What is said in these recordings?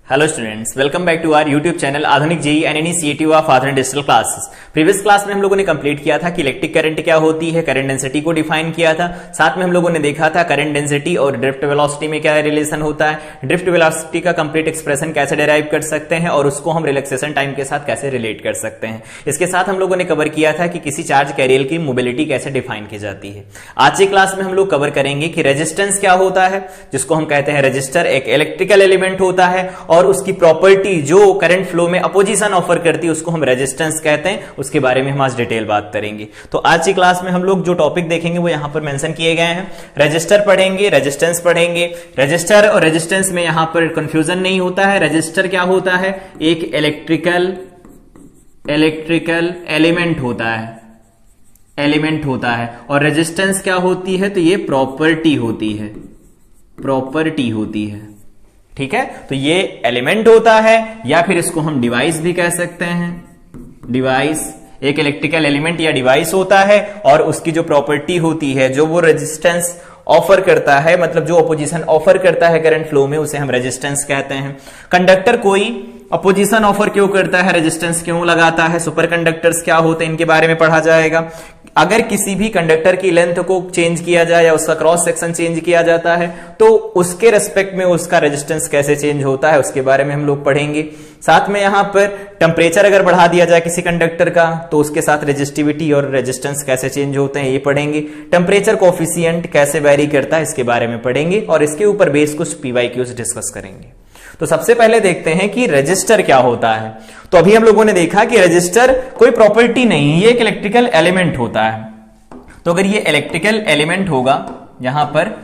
Hello students, welcome back to our YouTube channel Adhunik JEE and initiative of Adhunik digital classes. Previous class में हम लोगों ने complete किया था कि इलेक्ट्रिक करंट क्या होती है, करंट डेंसिटी को डिफाइन किया था। साथ में हम लोगों ने देखा था करंट डेंसिटी और ड्रिफ्ट वेलोसिटी में क्या रिलेशन होता है, ड्रिफ्ट वेलोसिटी का कंप्लीट एक्सप्रेशन कैसे डिराइव कर सकते हैं और उसको हम रिलैक्सेशन टाइम के साथ कैसे रिलेट कर सकते हैं। इसके साथ हम लोगों ने कवर किया था कि किसी चार्ज कैरियर की मोबिलिटी कैसे डिफाइन की जाती है। आज की क्लास में हम लोग कवर करेंगे कि रेजिस्टेंस क्या होता है, जिसको हम कहते हैं रजिस्टर एक इलेक्ट्रिकल एलिमेंट होता है और उसकी प्रॉपर्टी जो करंट फ्लो में अपोजिशन ऑफर करती है उसको हम रेजिस्टेंस कहते हैं। उसके बारे में हम आज डिटेल बात करेंगे। तो आज की क्लास में हम लोग जो टॉपिक देखेंगे वो यहां पर मेंशन किए गए हैं। रजिस्टर पढ़ेंगे, रेजिस्टेंस पढ़ेंगे। रजिस्टर और रेजिस्टेंस में यहां पर कंफ्यूजन नहीं होता है। रजिस्टर क्या होता है, एक इलेक्ट्रिकल एलिमेंट होता है और रेजिस्टेंस क्या होती है, तो ये प्रॉपर्टी होती है। ठीक है, तो ये एलिमेंट होता है या फिर इसको हम डिवाइस भी कह सकते हैं। डिवाइस एक इलेक्ट्रिकल एलिमेंट या डिवाइस होता है और उसकी जो प्रॉपर्टी होती है, जो वो रेजिस्टेंस ऑफर करता है, मतलब जो अपोजिशन ऑफर करता है करंट फ्लो में, उसे हम रेजिस्टेंस कहते हैं। कंडक्टर कोई अपोजिशन ऑफर क्यों करता है, रेजिस्टेंस क्यों लगाता है, सुपर कंडक्टर्स क्या होते हैं, इनके बारे में पढ़ा जाएगा। अगर किसी भी कंडक्टर की लेंथ को चेंज किया जाए या उसका क्रॉस सेक्शन चेंज किया जाता है तो उसके रेस्पेक्ट में उसका रेजिस्टेंस कैसे चेंज होता है, उसके बारे में हम लोग पढ़ेंगे। साथ में यहां पर टेम्परेचर अगर बढ़ा दिया जाए किसी कंडक्टर का तो उसके साथ रेजिस्टिविटी और रेजिस्टेंस कैसे चेंज होते हैं, ये पढ़ेंगे। टेम्परेचर कोफिशिएंट कैसे वेरी करता है, इसके बारे में पढ़ेंगे और इसके ऊपर बेस कुछ पीवाईक्यूज डिस्कस करेंगे। तो सबसे पहले देखते हैं कि रजिस्टर क्या होता है। तो अभी हम लोगों ने देखा कि रजिस्टर कोई प्रॉपर्टी नहीं, ये एक इलेक्ट्रिकल एलिमेंट होता है। तो अगर ये इलेक्ट्रिकल एलिमेंट होगा, यहां पर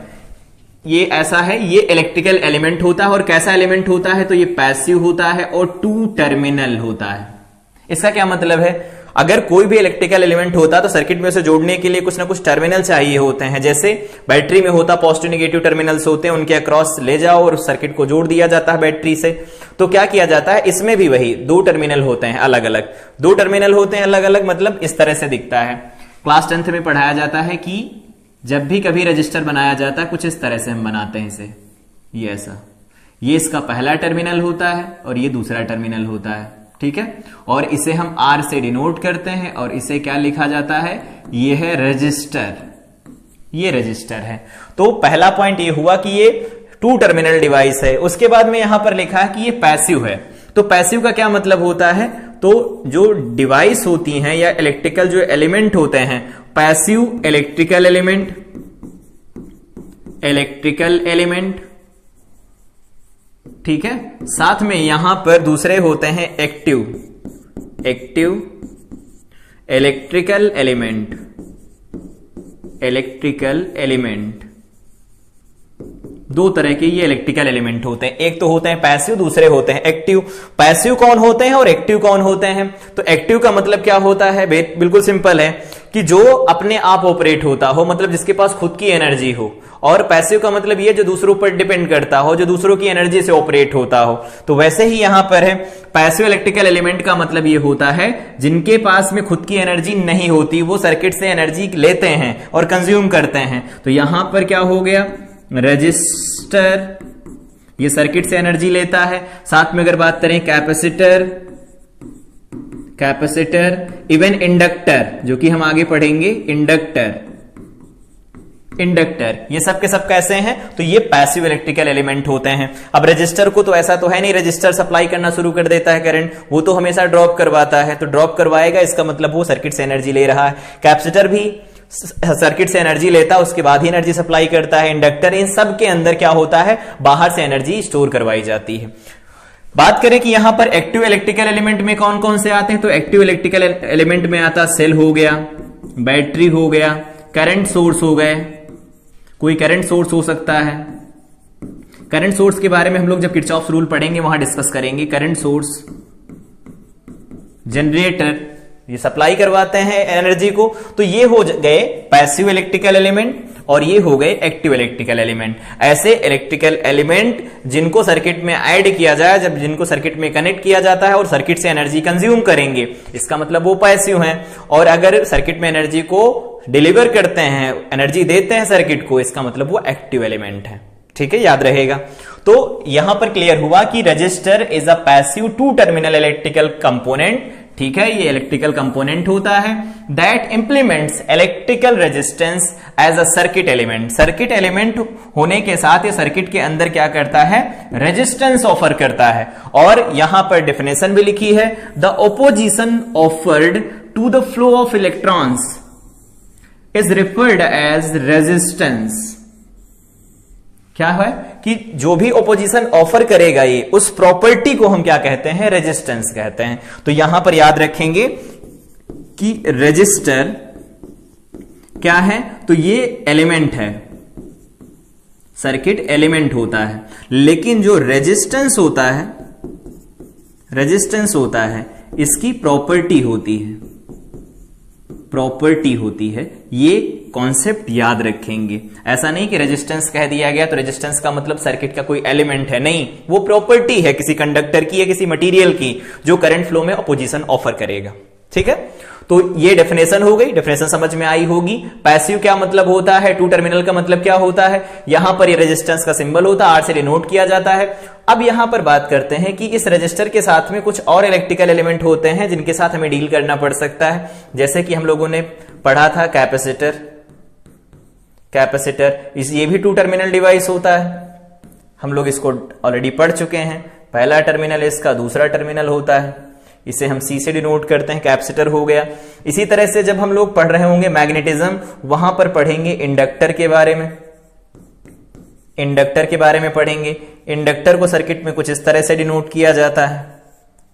ये ऐसा है, ये इलेक्ट्रिकल एलिमेंट होता है और कैसा एलिमेंट होता है, तो ये पैसिव होता है और टू टर्मिनल होता है। इसका क्या मतलब है, अगर कोई भी इलेक्ट्रिकल एलिमेंट होता तो सर्किट में उसे जोड़ने के लिए कुछ ना कुछ टर्मिनल चाहिए होते हैं। जैसे बैटरी में होता, पॉजिटिव नेगेटिव टर्मिनल्स होते हैं, उनके अक्रॉस ले जाओ और सर्किट को जोड़ दिया जाता है बैटरी से। तो क्या किया जाता है, इसमें भी वही दो टर्मिनल होते हैं अलग अलग, मतलब इस तरह से दिखता है। क्लास 10th में पढ़ाया जाता है कि जब भी कभी रजिस्टर बनाया जाता है कुछ इस तरह से हम बनाते हैं इसे, ये ऐसा, ये इसका पहला टर्मिनल होता है और ये दूसरा टर्मिनल होता है। ठीक है, और इसे हम R से डिनोट करते हैं और इसे क्या लिखा जाता है, ये है रजिस्टर, ये रजिस्टर है। तो पहला पॉइंट ये हुआ कि ये टू टर्मिनल डिवाइस है। उसके बाद में यहां पर लिखा है कि ये पैसिव है। तो पैसिव का क्या मतलब होता है, तो जो डिवाइस होती हैं या इलेक्ट्रिकल जो एलिमेंट होते हैं, पैसिव इलेक्ट्रिकल एलिमेंट, ठीक है। साथ में यहां पर दूसरे होते हैं एक्टिव इलेक्ट्रिकल एलिमेंट। दो तरह के ये इलेक्ट्रिकल एलिमेंट होते हैं, एक तो होते हैं पैसिव, दूसरे होते हैं एक्टिव। पैसिव कौन होते हैं और एक्टिव कौन होते हैं, तो एक्टिव का मतलब क्या होता है, बिल्कुल सिंपल है कि जो अपने आप ऑपरेट होता हो, मतलब जिसके पास खुद की एनर्जी हो। और पैसिव का मतलब ये जो दूसरों पर डिपेंड करता हो, जो दूसरों की एनर्जी से ऑपरेट होता हो। तो वैसे ही यहां पर है, पैसिव इलेक्ट्रिकल एलिमेंट का मतलब ये होता है जिनके पास में खुद की एनर्जी नहीं होती, वो सर्किट से एनर्जी लेते हैं और कंज्यूम करते हैं। तो यहां पर क्या हो गया, रजिस्टर ये सर्किट से एनर्जी लेता है। साथ में अगर बात करें कैपेसिटर, इवन इंडक्टर, जो कि हम आगे पढ़ेंगे, इंडक्टर, ये सब के सब कैसे हैं, तो ये पैसिव इलेक्ट्रिकल एलिमेंट होते हैं। अब रजिस्टर को तो ऐसा तो है नहीं, रजिस्टर सप्लाई करना शुरू कर देता है करंट, वो तो हमेशा ड्रॉप करवाता है। तो ड्रॉप करवाएगा, इसका मतलब वो सर्किट से एनर्जी ले रहा है। कैपेसिटर भी सर्किट से एनर्जी लेता है, उसके बाद ही एनर्जी सप्लाई करता है। इंडक्टर, इन सब के अंदर क्या होता है, बाहर से एनर्जी स्टोर करवाई जाती है। बात करें कि यहां पर एक्टिव इलेक्ट्रिकल एलिमेंट में कौन कौन से आते हैं, तो एक्टिव इलेक्ट्रिकल एलिमेंट में आता सेल हो गया, बैटरी हो गया, करंट सोर्स हो गए, कोई करंट सोर्स हो सकता है। करंट सोर्स के बारे में हम लोग जब किरचॉफ्स रूल पढ़ेंगे वहां डिस्कस करेंगे। करंट सोर्स, जनरेटर, ये सप्लाई करवाते हैं एनर्जी को। तो ये हो गए पैसिव इलेक्ट्रिकल एलिमेंट और ये हो गए एक्टिव इलेक्ट्रिकल एलिमेंट। ऐसे इलेक्ट्रिकल एलिमेंट जिनको सर्किट में ऐड किया जाए, जब जिनको सर्किट में कनेक्ट किया जाता है और सर्किट से एनर्जी कंज्यूम करेंगे, इसका मतलब वो पैसिव हैं। और अगर सर्किट में एनर्जी को डिलीवर करते हैं, एनर्जी देते हैं सर्किट को, इसका मतलब वो एक्टिव एलिमेंट है। ठीक है, याद रहेगा। तो यहां पर क्लियर हुआ कि resistor is a passive two terminal electrical component, ठीक है, ये इलेक्ट्रिकल कंपोनेंट होता है that implements electrical resistance as a circuit element. Circuit element होने के साथ ये सर्किट के अंदर क्या करता है, रेजिस्टेंस ऑफर करता है। और यहां पर डेफिनेशन भी लिखी है, the opposition offered to the flow of electrons is referred as resistance. क्या है कि जो भी ओपोजिशन ऑफर करेगा ये, उस प्रॉपर्टी को हम क्या कहते हैं, रेजिस्टेंस कहते हैं। तो यहां पर याद रखेंगे कि रेजिस्टर क्या है, तो ये एलिमेंट है, सर्किट एलिमेंट होता है, लेकिन जो रेजिस्टेंस होता है इसकी प्रॉपर्टी होती है, ये कॉन्सेप्ट याद रखेंगे। ऐसा नहीं कि रेजिस्टेंस कह दिया गया तो रेजिस्टेंस का मतलब सर्किट का कोई एलिमेंट है, नहीं, वो प्रॉपर्टी है किसी कंडक्टर की या किसी मटेरियल की जो करंट फ्लो में अपोजिशन ऑफर करेगा। ठीक है, तो ये डेफिनेशन हो गई, डेफिनेशन समझ में आई होगी। पैसिव क्या मतलब होता है, टू टर्मिनल का मतलब क्या होता है, यहां पर ये रेजिस्टेंस का सिंबल होता है, आर से डिनोट किया जाता है। अब यहां पर बात करते हैं कि इस रेजिस्टर के साथ में कुछ और इलेक्ट्रिकल एलिमेंट होते हैं जिनके साथ हमें डील करना पड़ सकता है, जैसे कि हम लोगों ने पढ़ा था कैपेसिटर। ये भी टू टर्मिनल डिवाइस होता है, हम लोग इसको ऑलरेडी पढ़ चुके हैं। पहला टर्मिनल इसका, दूसरा टर्मिनल होता है, इसे हम सी से डिनोट करते हैं, कैपेसिटर हो गया। इसी तरह से जब हम लोग पढ़ रहे होंगे मैग्नेटिज्म, वहां पर पढ़ेंगे इंडक्टर के बारे में पढ़ेंगे। इंडक्टर को सर्किट में कुछ इस तरह से डिनोट किया जाता है,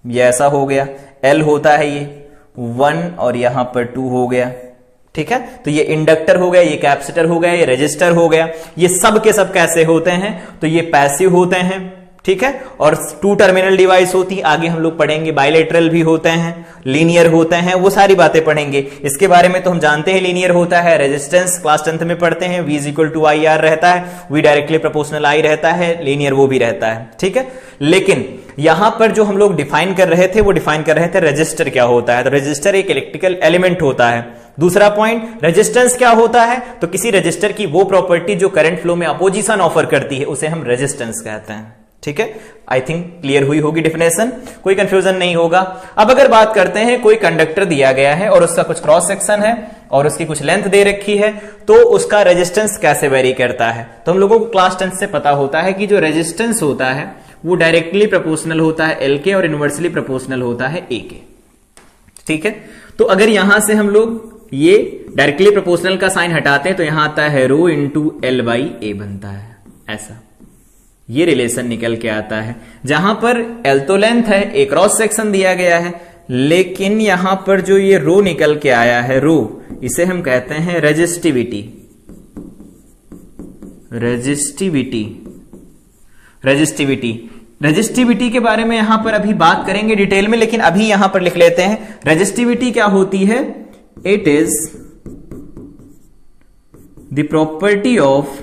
ये ऐसा हो गया, एल होता है ये 1 और यहां पर 2 हो गया। ठीक है, तो ये इंडक्टर हो गया, ये कैपेसिटर हो गया, ये रेजिस्टर हो गया। ये सब के सब कैसे होते हैं, तो ये पैसिव होते हैं। ठीक है, और टू टर्मिनल डिवाइस होती है, आगे हम लोग पढ़ेंगे, बायलेटरल भी होते हैं, लीनियर होते हैं, वो सारी बातें पढ़ेंगे। इसके बारे में तो हम जानते हैं, लीनियर होता है, रेजिस्टेंस क्लास 10th में पढ़ते हैं, V = IR रहता है, V डायरेक्टली प्रोपोर्शनल I रहता है, लीनियर वो भी रहता है। ठीक है, लेकिन यहां पर जो हम लोग डिफाइन कर रहे थे, वो डिफाइन कर रहे थे रेजिस्टर क्या होता है। तो रेजिस्टर एक इलेक्ट्रिकल एलिमेंट होता है। दूसरा पॉइंट, रेजिस्टेंस क्या होता है, तो किसी रेजिस्टर की वो प्रॉपर्टी जो करंट फ्लो में अपोजिशन ऑफर करती है, उसे हम रेजिस्टेंस कहते हैं। ठीक है, आई थिंक क्लियर हुई होगी डेफिनेशन, कोई कंफ्यूजन नहीं होगा। अब अगर बात करते हैं, कोई कंडक्टर दिया गया है और उसका कुछ क्रॉस सेक्शन है और उसकी कुछ लेंथ दे रखी है, तो उसका रेजिस्टेंस कैसे वेरी करता है। तो हम लोगों को क्लास 10 से पता होता है कि जो रेजिस्टेंस होता है वो डायरेक्टली प्रोपोर्शनल होता है एल के और इनवर्सली प्रोपोर्शनल होता है ए के। ठीक है, तो अगर यहां से हम लोग ये डायरेक्टली प्रोपोर्शनल का साइन हटाते हैं तो यहां आता है रो इंटू एल बाई ए बनता है, ऐसा ये रिलेशन निकल के आता है। जहां पर एल तो लेंथ है, एक क्रॉस सेक्शन दिया गया है, लेकिन यहां पर जो ये रो निकल के आया है, रो, इसे हम कहते हैं रेजिस्टिविटी। रेजिस्टिविटी के बारे में यहां पर अभी बात करेंगे डिटेल में, लेकिन अभी यहां पर लिख लेते हैं रेजिस्टिविटी क्या होती है। It is the property of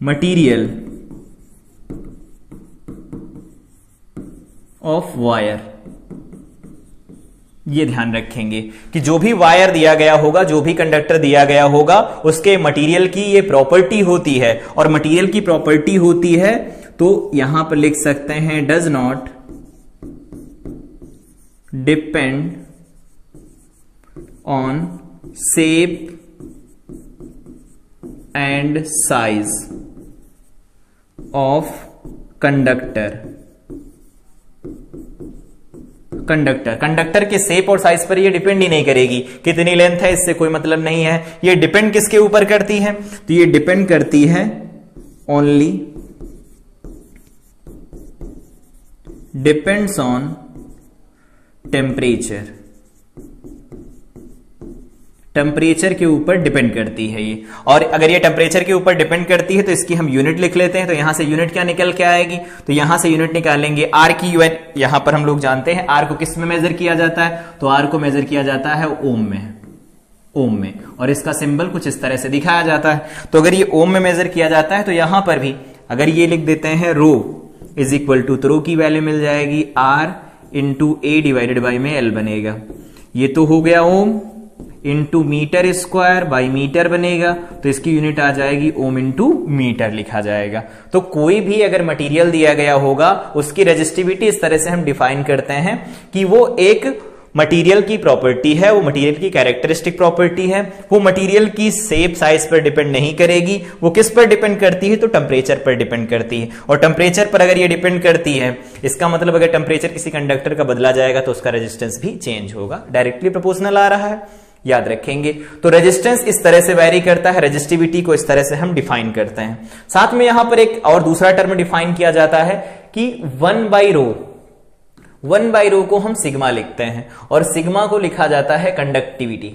material of wire. ये ध्यान रखेंगे कि जो भी वायर दिया गया होगा, जो भी कंडक्टर दिया गया होगा, उसके मटेरियल की ये प्रॉपर्टी होती है। और मटेरियल की प्रॉपर्टी होती है तो यहां पर लिख सकते हैं does not depend on shape and size of conductor के शेप और साइज पर ये डिपेंड ही नहीं करेगी, कितनी लेंथ है इससे कोई मतलब नहीं है। ये डिपेंड किसके ऊपर करती है, तो ये डिपेंड करती है ओनली डिपेंड्स ऑन टेम्परेचर के ऊपर डिपेंड करती है ये। और अगर ये टेम्परेचर के ऊपर डिपेंड करती है तो इसकी हम यूनिट लिख लेते हैं। तो यहां से यूनिट क्या निकल के आएगी, तो यहां से यूनिट निकालेंगे आर की यूनिट। यहां पर हम लोग जानते हैं आर को किस में मेजर किया जाता है, तो आर को मेजर किया जाता है ओम में, और इसका सिंबल कुछ इस तरह से दिखाया जाता है। तो अगर ये ओम में मेजर किया जाता है तो यहां पर भी अगर ये लिख देते हैं रो इज इक्वल टू, तो रो की वैल्यू मिल जाएगी R into A divided by में एल बनेगा। ये तो हो गया ohm, into metre square by metre बनेगा, तो इसकी यूनिट आ जाएगी ओम इंटू मीटर लिखा जाएगा। तो कोई भी अगर मटेरियल दिया गया होगा उसकी रेजिस्टिविटी इस तरह से हम डिफाइन करते हैं कि वो एक मटेरियल की प्रॉपर्टी है, वो मटेरियल की कैरेक्टरिस्टिक प्रॉपर्टी है, वो मटेरियल की शेप साइज पर डिपेंड नहीं करेगी, वो किस पर डिपेंड करती है, तो टेम्परेचर पर डिपेंड करती है। और टेम्परेचर पर अगर ये डिपेंड करती है, इसका मतलब अगर टेम्परेचर किसी कंडक्टर का बदला जाएगा तो उसका रेजिस्टेंस भी चेंज होगा, डायरेक्टली प्रोपोर्शनल आ रहा है, याद रखेंगे। तो रेजिस्टेंस इस तरह से वेरी करता है, रेजिस्टिविटी को इस तरह से हम डिफाइन करते हैं। साथ में यहां पर एक और दूसरा टर्म डिफाइन किया जाता है कि 1 बाई रो को हम सिग्मा लिखते हैं, और सिग्मा को लिखा जाता है कंडक्टिविटी।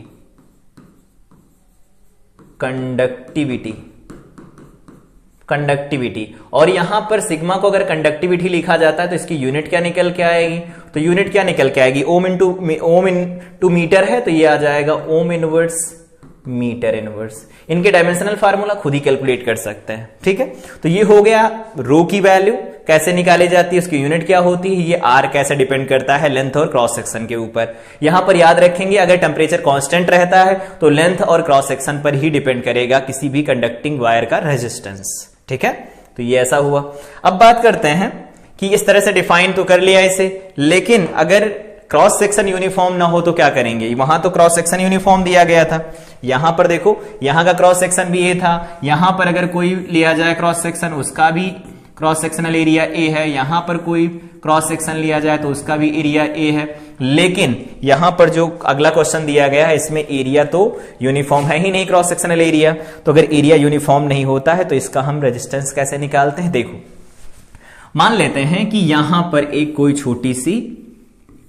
और यहां पर सिग्मा को अगर कंडक्टिविटी लिखा जाता है तो इसकी यूनिट क्या निकल के आएगी, तो यूनिट क्या निकल के आएगी, ओम इंटू मीटर है, तो ये आ जाएगा ओम इनवर्स मीटर इनवर्स। इनके डायमेंशनल फार्मूला खुद ही कैलकुलेट कर सकते हैं, ठीक है। तो ये हो गया रो की वैल्यू कैसे निकाली जाती है, उसकी यूनिट क्या होती है, ये आर कैसे डिपेंड करता है लेंथ और क्रॉस सेक्शन के ऊपर। यहां पर याद रखेंगे अगर टेम्परेचर कांस्टेंट रहता है तो लेंथ और क्रॉस सेक्शन पर ही डिपेंड करेगा किसी भी कंडक्टिंग वायर का रेजिस्टेंस, ठीक है। तो ये ऐसा हुआ। अब बात करते हैं कि इस तरह से डिफाइन तो कर लिया इसे, लेकिन अगर क्रॉस सेक्शन यूनिफॉर्म ना हो तो क्या करेंगे। वहां तो क्रॉस सेक्शन यूनिफॉर्म दिया गया था, यहां पर देखो यहां का क्रॉस सेक्शन भी ए था, यहां पर अगर कोई लिया जाए क्रॉस सेक्शन उसका भी क्रॉस सेक्शनल एरिया ए है, यहां पर कोई क्रॉस सेक्शन लिया जाए तो उसका भी एरिया ए है। लेकिन यहां पर जो अगला क्वेश्चन दिया गया है इसमें एरिया तो यूनिफॉर्म है ही नहीं, क्रॉस सेक्शनल एरिया। तो अगर एरिया यूनिफॉर्म नहीं होता है तो इसका हम रेजिस्टेंस कैसे निकालते हैं, देखो मान लेते हैं कि यहां पर एक कोई छोटी सी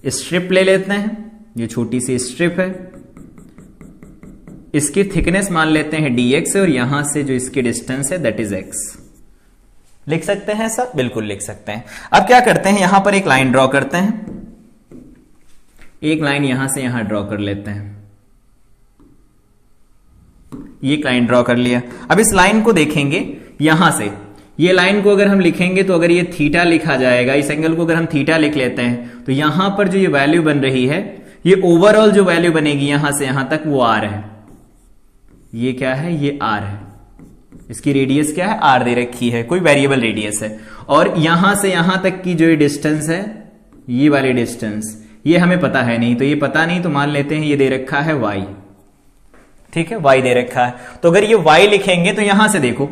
स्ट्रिप ले लेते हैं, ये छोटी सी स्ट्रिप है, इसकी थिकनेस मान लेते हैं dx और यहां से जो इसकी डिस्टेंस है दैट इज x। लिख सकते हैं सब, बिल्कुल लिख सकते हैं। अब क्या करते हैं, यहां पर एक लाइन ड्रॉ करते हैं, एक लाइन यहां से यहां ड्रॉ कर लेते हैं, ये लाइन ड्रॉ कर लिया। अब इस लाइन को देखेंगे यहां से, ये लाइन को अगर हम लिखेंगे तो अगर ये थीटा लिखा जाएगा, इस एंगल को अगर हम थीटा लिख लेते हैं तो यहां पर जो ये वैल्यू बन रही है, ये ओवरऑल जो वैल्यू बनेगी यहां से यहां तक वो आर है। ये क्या है, ये आर है, इसकी रेडियस क्या है, आर दे रखी है, कोई वेरिएबल रेडियस है। और यहां से यहां तक की जो डिस्टेंस है, ये वाली डिस्टेंस, ये हमें पता है नहीं, तो ये पता नहीं तो मान लेते हैं ये दे रखा है y, ठीक है, y दे रखा है। तो अगर ये y लिखेंगे तो यहां से देखो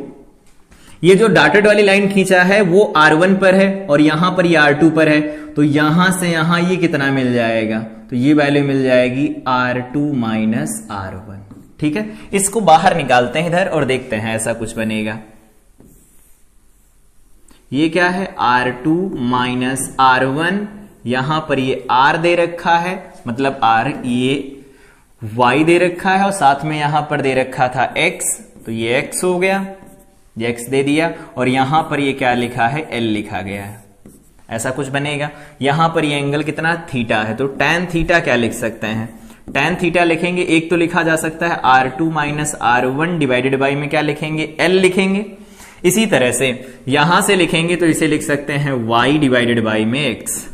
ये जो डॉटेड वाली लाइन खींचा है वो R1 पर है और यहां पर ये R2 पर है, तो यहां से यहां ये कितना मिल जाएगा, तो ये वैल्यू मिल जाएगी R2 माइनस R1, ठीक है। इसको बाहर निकालते हैं इधर और देखते हैं ऐसा कुछ बनेगा। ये क्या है, R2 माइनस R1, यहां पर ये R दे रखा है, मतलब R, ये Y दे रखा है और साथ में यहां पर दे रखा था X, तो ये X हो गया, ये X दे दिया, और यहां पर ये क्या लिखा है, L लिखा गया है, ऐसा कुछ बनेगा। यहां पर ये एंगल कितना, थीटा है, तो tan थीटा क्या लिख सकते हैं, tan थीटा लिखेंगे, एक तो लिखा जा सकता है R2 minus R1 divided by में क्या लिखेंगे, L लिखेंगे। इसी तरह से यहां से लिखेंगे तो इसे लिख सकते हैं y डिवाइडेड बाई में x।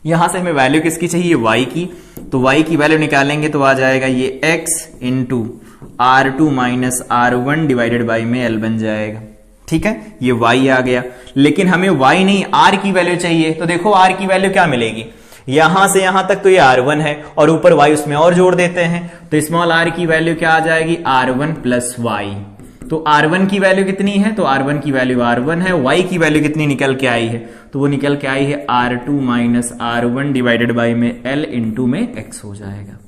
यहां से हमें वैल्यू किसकी चाहिए, y की, तो y की वैल्यू निकालेंगे तो आ जाएगा ये x into R2 minus R1 divided by में L बन जाएगा, ठीक है, ये y आ गया। लेकिन हमें y नहीं r की वैल्यू चाहिए, तो देखो r की वैल्यू क्या मिलेगी, यहां से यहां तक तो ये R1 है और ऊपर y उसमें और जोड़ देते हैं, तो स्मॉल r की वैल्यू क्या आ जाएगी, R1 प्लस y। तो R1 की वैल्यू कितनी है, तो R1 की वैल्यू R1 है, y की वैल्यू कितनी निकल के आई है, तो वो निकल के आई है R2 minus R1 divided by में L इंटू में x हो जाएगा।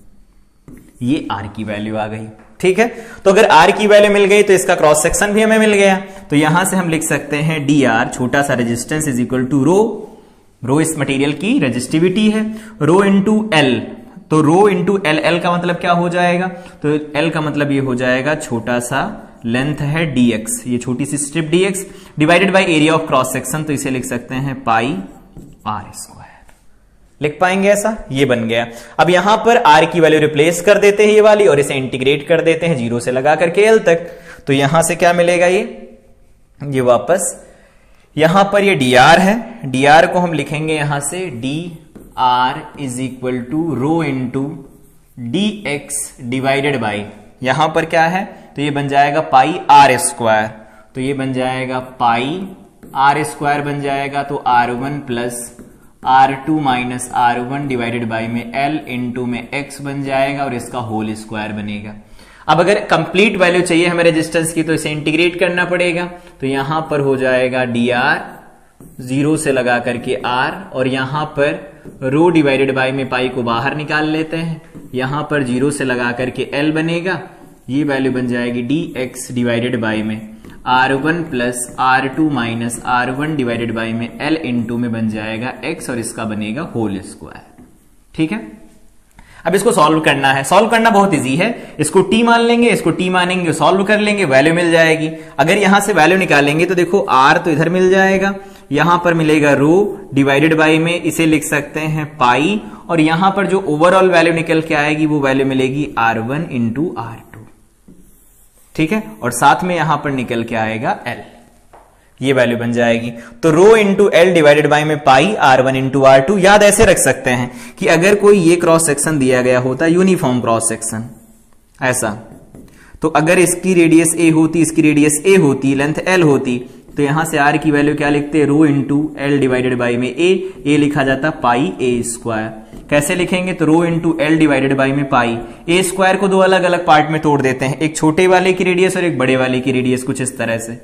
ये R की वैल्यू आ गई, ठीक है। तो अगर R की वैल्यू मिल गई तो इसका क्रॉस सेक्शन भी हमें मिल गया, तो यहां से हम लिख सकते हैं dr छोटा सा रेजिस्टेंस इज इक्वल टू रो इस मटेरियल की रेजिस्टिविटी है, रो इंटू एल, तो रो इंटू एल का मतलब क्या हो जाएगा, तो एल का मतलब ये हो जाएगा छोटा सा लेंथ है dx, ये छोटी सी strip dx divided by area of cross section, तो इसे लिख सकते हैं पाई r स्क्वायर, लिख पाएंगे ऐसा, ये बन गया। अब यहां पर r की वैल्यू रिप्लेस कर देते हैं ये वाली और इसे इंटीग्रेट कर देते हैं 0 से लगा करके l तक, तो यहां से क्या मिलेगा, ये वापस यहां पर ये dr है, dr को हम लिखेंगे यहां से dr is equal to rho into dx divided by, यहां पर क्या है तो ये बन जाएगा पाई आर स्क्वायर, तो ये बन जाएगा पाई आर स्क्वायर बन जाएगा, तो R1 plus R2 minus R1 divided by में L इंटू में X बन जाएगा और इसका होल स्क्वायर बनेगा। अब अगर कंप्लीट वैल्यू चाहिए हमें रेजिस्टेंस की तो इसे इंटीग्रेट करना पड़ेगा, तो यहां पर हो जाएगा dr 0 से लगा करके r, और यहां पर रो डिवाइडेड बाई में पाई को बाहर निकाल लेते हैं, यहां पर 0 से लगा करके L बनेगा, ये वैल्यू बन जाएगी dx डिवाइडेड बाई में R1 plus R2 minus R1 divided by में L इंटू में बन जाएगा X और इसका बनेगा होल स्क्वायर। ठीक है, अब इसको सॉल्व करना है। सॉल्व करना बहुत इजी है, इसको t मान लेंगे, इसको t मानेंगे, सॉल्व कर लेंगे, वैल्यू मिल जाएगी। अगर यहां से वैल्यू निकालेंगे तो देखो r तो इधर मिल जाएगा, यहां पर मिलेगा रो डिवाइडेड बाई में इसे लिख सकते हैं पाई, और यहां पर जो ओवरऑल वैल्यू निकल के आएगी वो वैल्यू मिलेगी R1 इंटू R2। ठीक है, और साथ में यहां पर निकल के आएगा L, ये वैल्यू बन जाएगी। तो rho into L divided by में पाई R1 इंटू R2। याद ऐसे रख सकते हैं कि अगर कोई ये क्रॉस सेक्शन दिया गया होता, यूनिफॉर्म क्रॉस सेक्शन ऐसा, तो अगर इसकी रेडियस a होती, इसकी रेडियस a होती, लेंथ l होती, तो यहां से r की वैल्यू क्या लिखते हैं, rho into L divided by में a लिखा जाता पाई a स्क्वायर। कैसे लिखेंगे, तो rho into L divided by में पाई, a स्क्वायर को दो अलग अलग पार्ट में तोड़ देते हैं, एक छोटे वाले की रेडियस और एक बड़े वाले की रेडियस, कुछ इस तरह से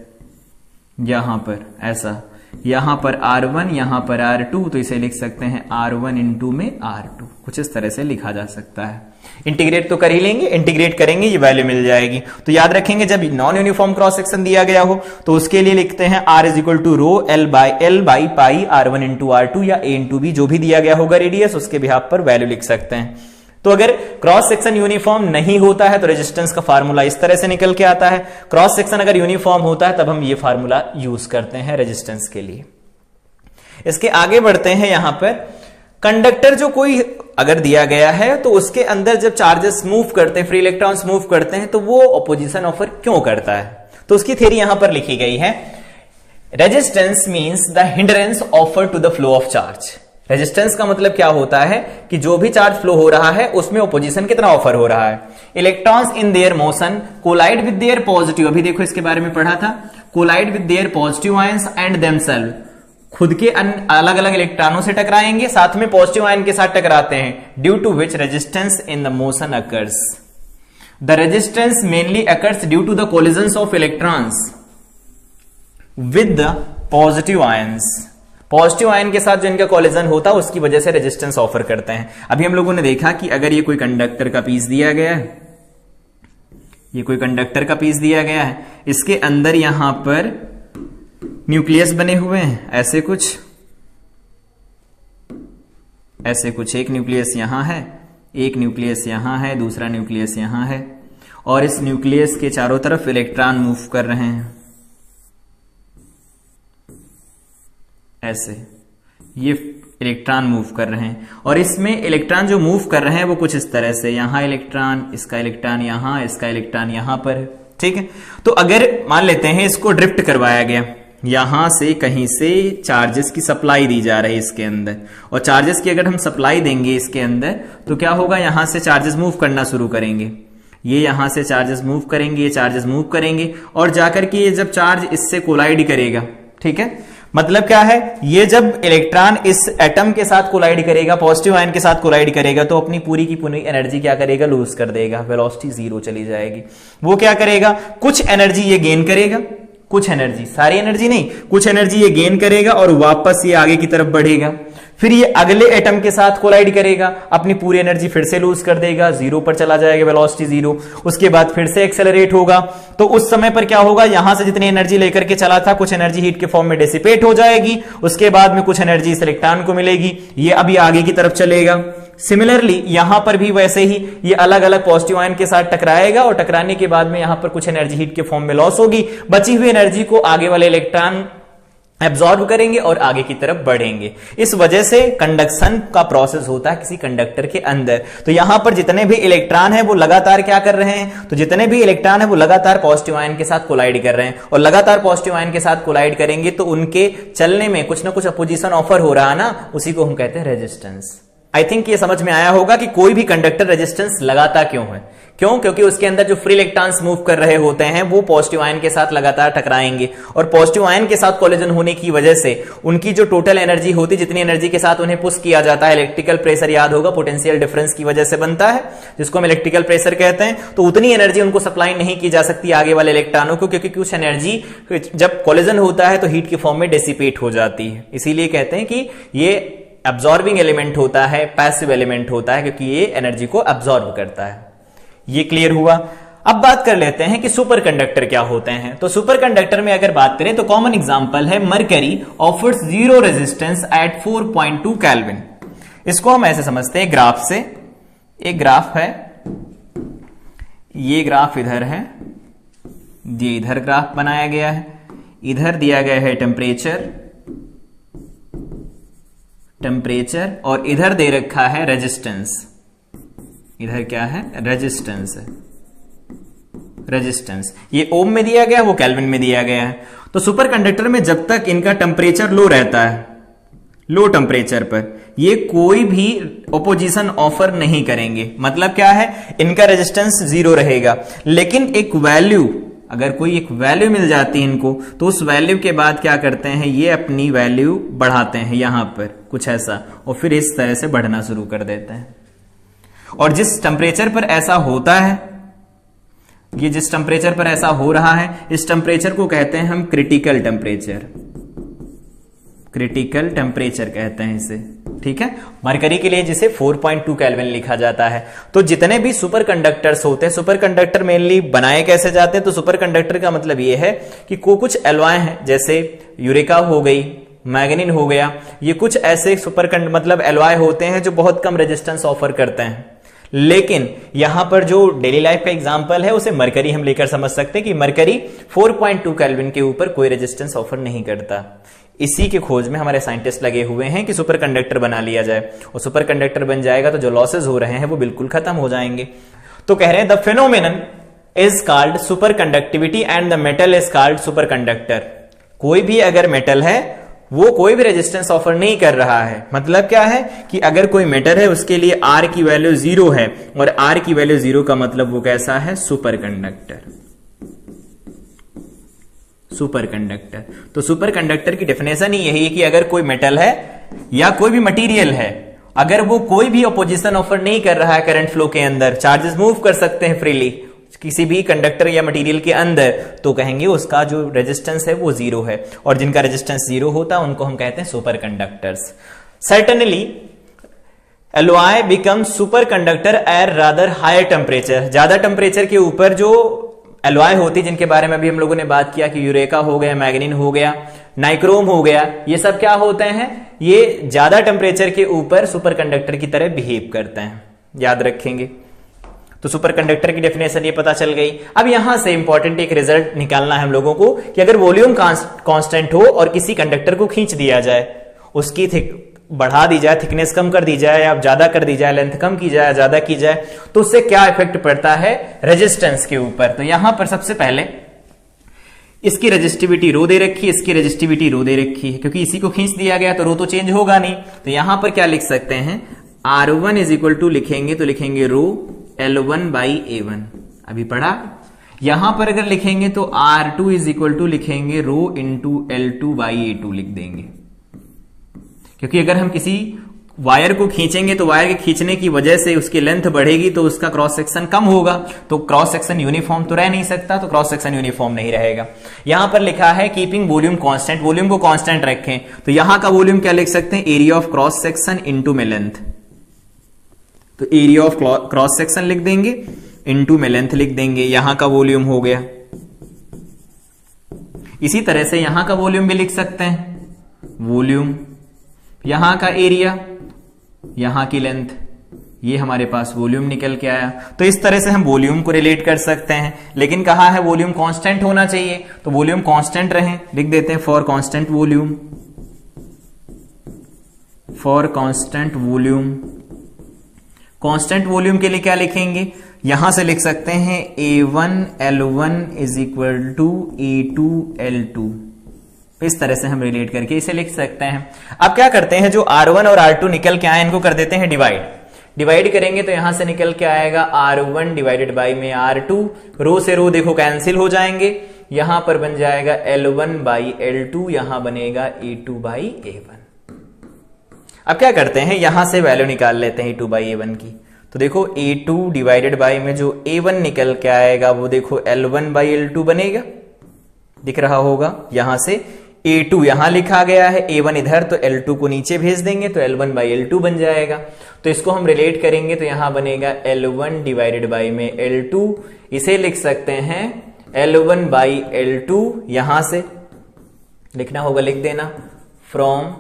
यहां पर ऐसा, यहां पर R1 यहां पर R2, तो इसे लिख सकते हैं R1 इंटू में R2, कुछ इस तरह से लिखा जा सकता है। इंटीग्रेट तो कर ही लेंगे, इंटीग्रेट करेंगे ये वैल्यू मिल जाएगी। तो याद रखेंगे जब नॉन यूनिफॉर्म क्रॉस सेक्शन दिया गया हो तो उसके लिए लिखते हैं R is equal to rho L by pi R1 into R2 या a इंटू बी, जो भी दिया गया होगा रेडियस उसके बिहाफ पर वैल्यू लिख सकते हैं। तो अगर क्रॉस सेक्शन यूनिफॉर्म नहीं होता है तो रेजिस्टेंस का फार्मूला इस तरह से निकल के आता है, क्रॉस सेक्शन अगर यूनिफॉर्म होता है तब हम ये फार्मूला यूज करते हैं रेजिस्टेंस के लिए। इसके आगे बढ़ते हैं, यहां पर कंडक्टर जो कोई अगर दिया गया है तो उसके अंदर जब चार्जेस मूव करते हैं, फ्री इलेक्ट्रॉन्स मूव करते हैं, तो वो ऑपोजिशन ऑफर क्यों करता है, तो उसकी थ्योरी यहां पर लिखी गई है। Resistance means the hindrance offer to the flow of charge. Resistance का मतलब क्या होता है कि जो भी चार्ज फ्लो हो रहा है उसमें ऑपोजिशन कितना ऑफर हो रहा है। Electrons in their motion collide with their positive, अभी देखो इसके बारे में पढ़ा था, collide with their positive ions and themself, खुद के अलग अलग इलेक्ट्रॉनों से टकराएंगे, साथ में पॉजिटिव आयन के साथ टकराते हैं, due to which resistance in the motion occurs. The resistance mainly occurs due to the collisions of electrons with the positive ions. Positive ion के साथ जो इनका कोलिजन होता है उसकी वजह से रेजिस्टेंस ऑफर करते हैं। अभी हम लोगों ने देखा कि अगर ये कोई कंडक्टर का पीस दिया गया है, ये कोई कंडक्टर का पीस दिया गया है, इसके अंदर यहां पर न्यूक्लियस बने हुए हैं, ऐसे कुछ एक न्यूक्लियस यहां है, एक न्यूक्लियस यहां है, दूसरा न्यूक्लियस यहां है, और इस न्यूक्लियस के चारों तरफ इलेक्ट्रॉन मूव कर रहे हैं ऐसे, ये इलेक्ट्रॉन मूव कर रहे हैं, और इसमें इलेक्ट्रॉन जो मूव कर रहे हैं वो कुछ इस तरह से, यहां इलेक्ट्रॉन, इसका इलेक्ट्रॉन यहां, इसका इलेक्ट्रॉन यहां पर है। ठीक है, तो अगर मान लेते हैं इसको ड्रिफ्ट करवाया गया, यहां से कहीं से चार्जेस की सप्लाई दी जा रही है इसके अंदर, और चार्जेस की अगर हम सप्लाई देंगे इसके अंदर तो क्या होगा, यहां से चार्जेस मूव करना शुरू करेंगे, ये यहां से चार्जेस मूव करेंगे, ये चार्जेस मूव करेंगे, और जाकर के ये जब चार्ज इससे कोलाइड करेगा, ठीक है, मतलब क्या है, ये जब इलेक्ट्रॉन इस एटम के साथ कोलाइड करेगा, पॉजिटिव आयन के साथ कोलाइड करेगा, तो अपनी पूरी की पूरी एनर्जी क्या करेगा, लूज कर देगा, वेलोसिटी 0 चली जाएगी। वो क्या करेगा, कुछ एनर्जी ये गेन करेगा, कुछ एनर्जी, सारी एनर्जी नहीं, कुछ एनर्जी ये गेन करेगा और वापस ये आगे की तरफ बढ़ेगा, फिर ये अगले एटम के साथ कोलाइड करेगा, अपनी पूरी एनर्जी फिर से लूज कर देगा, 0 पर चला जाएगा, वेलोसिटी 0, उसके बाद फिर से एक्सेलरेट होगा, तो उस समय पर क्या होगा, यहां से जितनी एनर्जी लेकर के चला था, कुछ एनर्जी हीट के फॉर्म में डिसिपेट हो जाएगी, उसके बाद में कुछ एनर्जी इस इलेक्ट्रॉन को मिलेगी, ये अभी आगे की तरफ चलेगा। सिमिलरली यहां पर भी वैसे ही ये अलग अलग पॉजिटिव आयन के साथ टकराएगा, और टकराने के बाद में यहां पर कुछ एनर्जी हीट के फॉर्म में लॉस होगी, बची हुई एनर्जी को आगे वाले इलेक्ट्रॉन एब्जॉर्ब करेंगे और आगे की तरफ बढ़ेंगे। इस वजह से कंडक्शन का प्रोसेस होता है किसी कंडक्टर के अंदर। तो यहां पर जितने भी इलेक्ट्रॉन है वो लगातार क्या कर रहे हैं, तो जितने भी इलेक्ट्रॉन है वो लगातार पॉजिटिव आयन के साथ कोलाइड कर रहे हैं, और लगातार पॉजिटिव आयन के साथ कोलाइड करेंगे तो उनके चलने में कुछ ना कुछ अपोजिशन ऑफर हो रहा है ना, उसी को हम कहते हैं रेजिस्टेंस। आई थिंक ये समझ में आया होगा कि कोई भी कंडक्टर रेजिस्टेंस लगाता क्यों है। क्यों? क्योंकि उसके अंदर जो फ्री इलेक्ट्रॉन्स मूव कर रहे होते हैं वो पॉजिटिव आयन के साथ लगातार टकराएंगे, और पॉजिटिव आयन के साथ कोलिजन होने की वजह से उनकी जो टोटल एनर्जी होती, जितनी एनर्जी के साथ उन्हें पुश किया जाता है, इलेक्ट्रिकल प्रेशर याद होगा पोटेंशियल डिफरेंस की वजह से बनता है, जिसको हम इलेक्ट्रिकल प्रेशर कहते हैं। तो उतनी एनर्जी उनको सप्लाई नहीं की जा सकती आगे वाले इलेक्ट्रॉनों को, क्योंकि कुछ एनर्जी जब कोलिजन होता है तो हीट के फॉर्म में डिसिपेट हो जाती है। इसीलिए कहते हैं कि ये अब्सॉर्बिंग एलिमेंट होता है, पैसिव एलिमेंट होता है, क्योंकि ये एनर्जी को अब्सॉर्ब करता है। ये क्लियर हुआ। अब बात कर लेते हैं कि सुपर कंडक्टर क्या होते हैं। तो सुपर कंडक्टर में अगर बात करें तो कॉमन एग्जांपल है mercury offers zero resistance at 4.2 kelvin. इसको हम ऐसे समझते हैं ग्राफ से। एक ग्राफ है, ये ग्राफ इधर है, ये इधर ग्राफ बनाया गया है, इधर दिया गया है टेम्परेचर और इधर दे रखा है रेजिस्टेंस। इधर क्या है? रेजिस्टेंस है। रेजिस्टेंस ये ओम में दिया गया, वो केल्विन में दिया गया है। तो सुपर कंडक्टर में जब तक इनका टेम्परेचर लो रहता है, लो टेम्परेचर पर ये कोई भी ऑपोजिशन ऑफर नहीं करेंगे। मतलब क्या है? इनका रेजिस्टेंस जीरो रहेगा, लेकिन एक वैल्यू, अगर कोई एक वैल्यू मिल जाती है इनको, तो उस वैल्यू के बाद क्या करते हैं, ये अपनी वैल्यू बढ़ाते हैं यहां पर कुछ ऐसा, और फिर इस तरह से बढ़ना शुरू कर देते हैं। और जिस टेम्परेचर पर ऐसा होता है, ये जिस टेम्परेचर पर ऐसा हो रहा है, इस टेम्परेचर को कहते हैं हम क्रिटिकल टेम्परेचर। क्रिटिकल टेम्परेचर कहते हैं इसे, ठीक है। मरकरी के लिए जिसे 4.2 केल्विन लिखा जाता है। तो जितने भी सुपर कंडक्टर्स होते हैं, सुपर कंडक्टर मेनली बनाए कैसे जाते हैं? तो सुपर कंडक्टर का मतलब ये है कि कुछ एलॉय हैं, जैसे यूरेका हो गई, मैग्नीन हो गया, ये कुछ ऐसे मतलब एलॉय होते हैं जो बहुत कम रेजिस्टेंस ऑफर करते हैं। लेकिन यहां पर जो डेली लाइफ का एग्जांपल है उसे मरकरी हम लेकर समझ सकते हैं कि मरकरी 4.2 केल्विन के ऊपर कोई रेजिस्टेंस ऑफर नहीं करता। इसी के खोज में हमारे साइंटिस्ट लगे हुए हैं कि सुपर कंडक्टर बना लिया जाए, और सुपर कंडक्टर बन जाएगा तो जो लॉसेस हो रहे हैं वो बिल्कुल खत्म हो जाएंगे। तो कह रहे हैं the phenomenon is called super conductivity and the metal is called super conductor. कोई भी अगर मेटल है वो कोई भी रेजिस्टेंस ऑफर नहीं कर रहा है। मतलब क्या है कि अगर कोई मेटल है उसके लिए आर की वैल्यू 0 है, और आर की वैल्यू 0 का मतलब वो कैसा है? Super conductor. Super conductor. तो सुपर कंडक्टर की डेफिनेशन ही यही है कि अगर कोई मेटल है या कोई भी मटेरियल है, अगर वो कोई भी ऑपोजिशन ऑफर नहीं कर रहा है करंट फ्लो के अंदर, चार्जेस मूव कर सकते हैं फ्रीली किसी भी कंडक्टर या मटेरियल के अंदर, तो कहेंगे उसका जो रेजिस्टेंस है वो 0 है। और जिनका रेजिस्टेंस 0 होता है उनको हम कहते हैं superconductors. Certainly alloy become superconductor at rather higher temperature. ज्यादा टेम्परेचर के ऊपर जो एलॉय होती, जिनके बारे में अभी हम लोगों ने बात किया कि यूरेका हो गया, मैग्नीन हो गया, नाइक्रोम हो गया, ये सब क्या होते हैं? ये ज्यादा टेम्परेचर के ऊपर सुपर कंडक्टर की तरह बिहेव करते हैं। याद रखेंगे। तो सुपर कंडक्टर की डेफिनेशन ये पता चल गई। अब यहां से इंपॉर्टेंट एक रिजल्ट निकालना है हम लोगों को कि अगर वॉल्यूम कांस्टेंट हो और किसी कंडक्टर को खींच दिया जाए, उसकी बढ़ा दी जाए, थिकनेस कम कर दी जाए या ज्यादा कर दी जाए, लेंथ कम की जाए, ज्यादा की जाए, तो उससे क्या इफेक्ट पड़ता है रेजिस्टेंस के ऊपर। तो यहां पर सबसे पहले इसकी रेजिस्टिविटी रो दे रखी है, इसकी रेजिस्टिविटी रो दे रखी है, क्योंकि इसी को खींच दिया गया तो रो तो चेंज होगा नहीं। तो यहां पर क्या लिख सकते हैं? R1 इज इक्वल टू लिखेंगे तो लिखेंगे रो L1 बाई A1, अभी पढ़ा। यहां पर अगर लिखेंगे तो R2 इज इक्वल टू लिखेंगे rho into L2 by A2 लिख देंगे, क्योंकि अगर हम किसी वायर को खींचेंगे तो वायर के खींचने की वजह से उसकी लेंथ बढ़ेगी तो उसका क्रॉस सेक्शन कम होगा, तो क्रॉस सेक्शन यूनिफॉर्म तो रह नहीं सकता, तो क्रॉस सेक्शन यूनिफॉर्म नहीं रहेगा। यहां पर लिखा है कीपिंग वॉल्यूम कांस्टेंट, वॉल्यूम को कांस्टेंट रखें, तो यहां का वॉल्यूम क्या लिख सकते हैं? Area of cross section into में लेंथ। तो एरिया ऑफ क्रॉस सेक्शन लिख देंगे, इंटू में लेंथ लिख देंगे, यहां का वॉल्यूम हो गया। इसी तरह से यहां का वॉल्यूम भी लिख सकते हैं, वॉल्यूम, यहां का एरिया, यहां की लेंथ, ये हमारे पास वॉल्यूम निकल के आया। तो इस तरह से हम वॉल्यूम को रिलेट कर सकते हैं। लेकिन कहा है वॉल्यूम कांस्टेंट होना चाहिए, तो वॉल्यूम कांस्टेंट रहे, लिख देते हैं for constant volume, for constant volume. Constant volume के लिए क्या लिखेंगे? यहां से लिख सकते हैं A1 L1 is equal to A2 L2। इस तरह से हम रिलेट करके इसे लिख सकते हैं। अब क्या करते हैं, जो R1 और R2 निकल के आए इनको कर देते हैं डिवाइड करेंगे तो यहां से निकल के आएगा R1 डिवाइडेड बाई में R2, रो से रो देखो कैंसिल हो जाएंगे, यहां पर बन जाएगा L1 बाई L2, यहां बनेगा A2 बाई A1। अब क्या करते हैं, यहां से वैल्यू निकाल लेते हैं A2 बाई A1 की। तो देखो A2 डिवाइडेड बाई में जो A1 निकल के आएगा वो देखो L1 बाई L2 बनेगा, दिख रहा होगा। यहां से A2 यहां लिखा गया है, A1 इधर, तो L2 को नीचे भेज देंगे तो L1 बाई L2 बन जाएगा। तो इसको हम रिलेट करेंगे तो यहां बनेगा L1 डिवाइडेड बाई में L2, इसे लिख सकते हैं L1 बाई L2, यहां से लिखना होगा, लिख देना फ्रॉम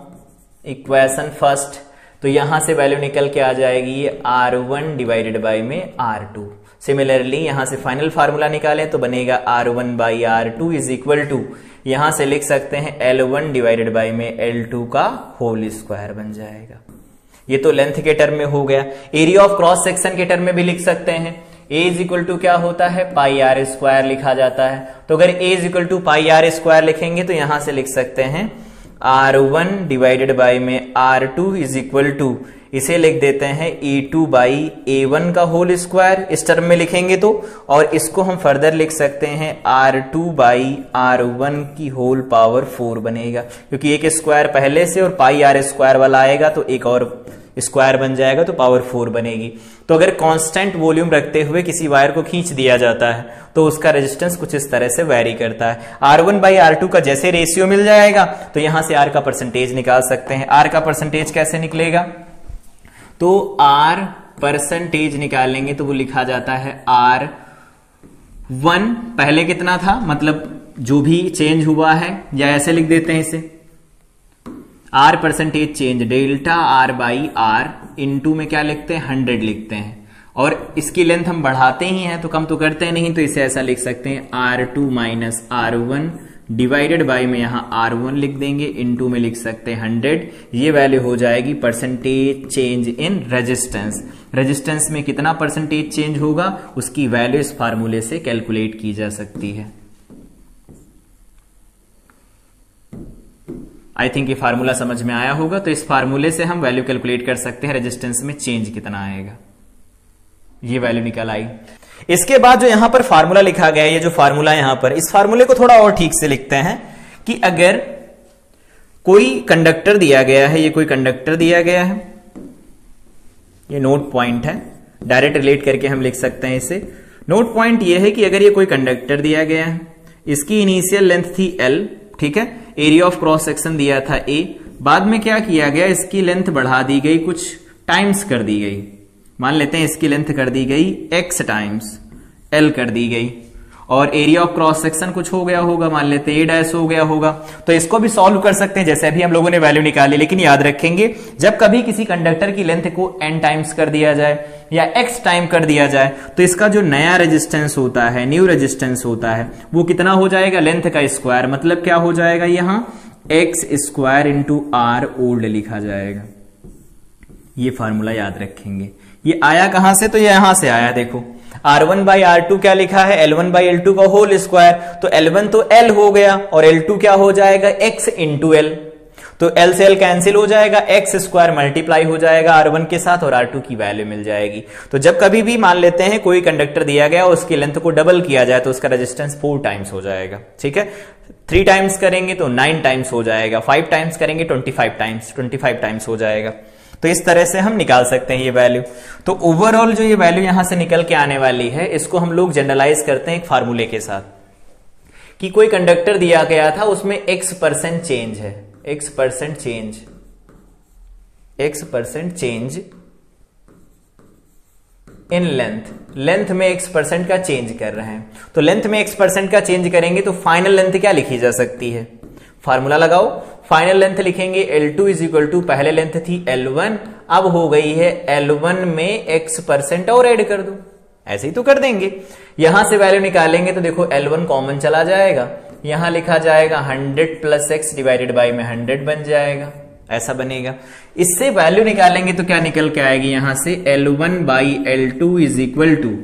इक्वेशन फर्स्ट। तो यहां से वैल्यू निकल के आ जाएगी ये R1 डिवाइडेड बाई में R2। सिमिलरली यहां से फाइनल फार्मूला निकालें तो बनेगा R1 by R2 is equal to, यहां से लिख सकते हैं L1 डिवाइडेड बाई में L2 का होल स्क्वायर बन जाएगा। ये तो लेंथ के टर्म में हो गया। एरिया ऑफ क्रॉस सेक्शन के टर्म में भी लिख सकते हैं। A इज इक्वल टू क्या होता है, पाई आर स्क्वायर लिखा जाता है। तो अगर A is equal to pi R square लिखेंगे तो यहां से लिख सकते हैं R1 डिवाइडेड बाई में R2 इज इक्वल टू, इसे लिख देते हैं A2 बाई A1 का होल स्क्वायर, इस टर्म में लिखेंगे तो, और इसको हम फर्दर लिख सकते हैं R2 बाई R1 की होल पावर 4 बनेगा, क्योंकि एक स्क्वायर पहले से और पाई आर स्क्वायर वाला आएगा तो एक और स्क्वायर बन जाएगा तो पावर 4 बनेगी। तो अगर कांस्टेंट वॉल्यूम रखते हुए किसी वायर को खींच दिया जाता है तो उसका रेजिस्टेंस कुछ इस तरह से वेरी करता है। R1 बाई R2 का जैसे रेशियो मिल जाएगा तो यहां से R का परसेंटेज निकाल सकते हैं। R का परसेंटेज कैसे निकलेगा, तो R परसेंटेज निकालेंगे तो वो लिखा जाता है R1 पहले कितना था, मतलब जो भी चेंज हुआ है, या ऐसे लिख देते हैं इसे R percentage change delta R by R, into में क्या लिखते हैं 100 लिखते हैं, और इसकी लेंथ हम बढ़ाते ही हैं तो कम तो करते नहीं, तो इसे ऐसा लिख सकते हैं R2 minus R1 divided by में यहां R1 लिख देंगे, इनटू में लिख सकते हैं 100। ये वैल्यू हो जाएगी percentage change in resistance. Resistance में कितना परसेंटेज चेंज होगा उसकी वैल्यू इस फार्मूले से कैलकुलेट की जा सकती है। आई थिंक ये फार्मूला समझ में आया होगा। तो इस फार्मूले से हम वैल्यू कैलकुलेट कर सकते हैं रेजिस्टेंस में चेंज कितना आएगा, ये वैल्यू निकल आई। इसके बाद जो यहां पर फार्मूला लिखा गया है, ये जो फार्मूला यहां पर, इस फार्मूले को थोड़ा और ठीक से लिखते हैं कि अगर कोई कंडक्टर दिया गया है, ये कोई कंडक्टर दिया गया है, ये नोट पॉइंट है, डायरेक्ट रिलेट करके हम लिख सकते हैं इसे। नोट पॉइंट ये है कि अगर ये कोई कंडक्टर दिया गया है, इसकी इनिशियल लेंथ थी L, ठीक है, एरिया ऑफ क्रॉस सेक्शन दिया था A, बाद में क्या किया गया, इसकी लेंथ बढ़ा दी गई, कुछ टाइम्स कर दी गई, मान लेते हैं इसकी लेंथ कर दी गई x टाइम्स L कर दी गई, और एरिया ऑफ क्रॉस सेक्शन कुछ हो गया होगा, मान लेते हैं A' हो gया होगा। तो इसको भी सॉल्व कर सकते हैं जैसे अभी हम लोगों ने वैल्यू निकाली, लेकिन याद रखेंगे जब कभी किसी कंडक्टर की लेंथ को n टाइम्स कर दिया जाए या x टाइम कर दिया जाए तो इसका जो नया रेजिस्टेंस होता है, न्यू रेजिस्टेंस होता है, वो कितना हो जाएगा, लेंथ का स्क्वायर, मतलब क्या हो जाएगा, यहां x square into R old लिखा जाएगा। ये फार्मूला याद रखेंगे। ये आया कहां से, तो ये यहां से आया, देखो R1 बाई R2 क्या लिखा है, L1 बाई L2 का होल स्क्वायर, तो L1 तो L हो गया और L2 क्या हो जाएगा, x इंटू L, तो L से L कैंसिल हो जाएगा, x स्क्वायर मल्टीप्लाई हो जाएगा R1 के साथ और R2 की वैल्यू मिल जाएगी। तो जब कभी भी मान लेते हैं कोई कंडक्टर दिया गया उसकी लेंथ को डबल किया जाए तो उसका रेजिस्टेंस 4 टाइम्स हो जाएगा, ठीक है। 3 टाइम्स करेंगे तो 9 टाइम्स हो जाएगा, 5 टाइम्स करेंगे 25 टाइम्स हो जाएगा। तो इस तरह से हम निकाल सकते हैं ये वैल्यू। तो ओवरऑल जो ये वैल्यू यहां से निकल के आने वाली है, इसको हम लोग जनरलाइज करते हैं एक फार्मूले के साथ कि कोई कंडक्टर दिया गया था, उसमें x% चेंज है, x% चेंज इन लेंथ में x% का चेंज कर रहे हैं। तो लेंथ में x% का चेंज करेंगे तो फाइनल लेंथ क्या लिखी जा सकती है, फार्मूला लगाओ, फाइनल लेंथ लिखेंगे L2 इज इक्वल टू, पहले लेंथ थी L1, अब हो गई है L1 में x% और ऐड कर दो, ऐसे ही तो कर देंगे। यहां से वैल्यू निकालेंगे तो देखो L1 कॉमन चला जाएगा, यहां लिखा जाएगा 100 प्लस x डिवाइडेड बाई में 100 बन जाएगा, ऐसा बनेगा। इससे वैल्यू निकालेंगे तो क्या निकल के आएगी, यहां से L1 by L2 is equal to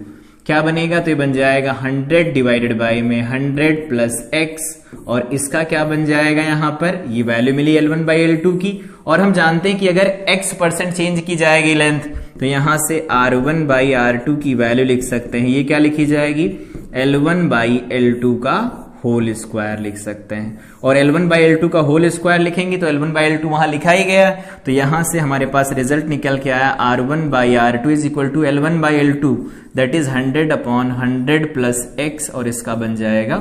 क्या बनेगा, तो ये बन जाएगा 100 डिवाइडेड बाई में 100 प्लस x, और इसका क्या बन जाएगा, यहां पर ये value milli L1 by L2 की, और हम जानते हैं कि अगर x% चेंज की जाएगी लेंथ, तो यहां से R1 बाई R2 की वैल्यू लिख सकते हैं, ये क्या लिखी जाएगी, L1 बाई L2 का होल स्क्वायर लिख सकते हैं, और L1 बाई L2 का होल स्क्वायर लिखेंगे तो L1 बाई L2 वहां लिखा ही गया, तो यहां से हमारे पास रिजल्ट निकल के आया R1 by R2 is equal to L1 by L2, that is 100 upon 100 plus x, और इसका बन जाएगा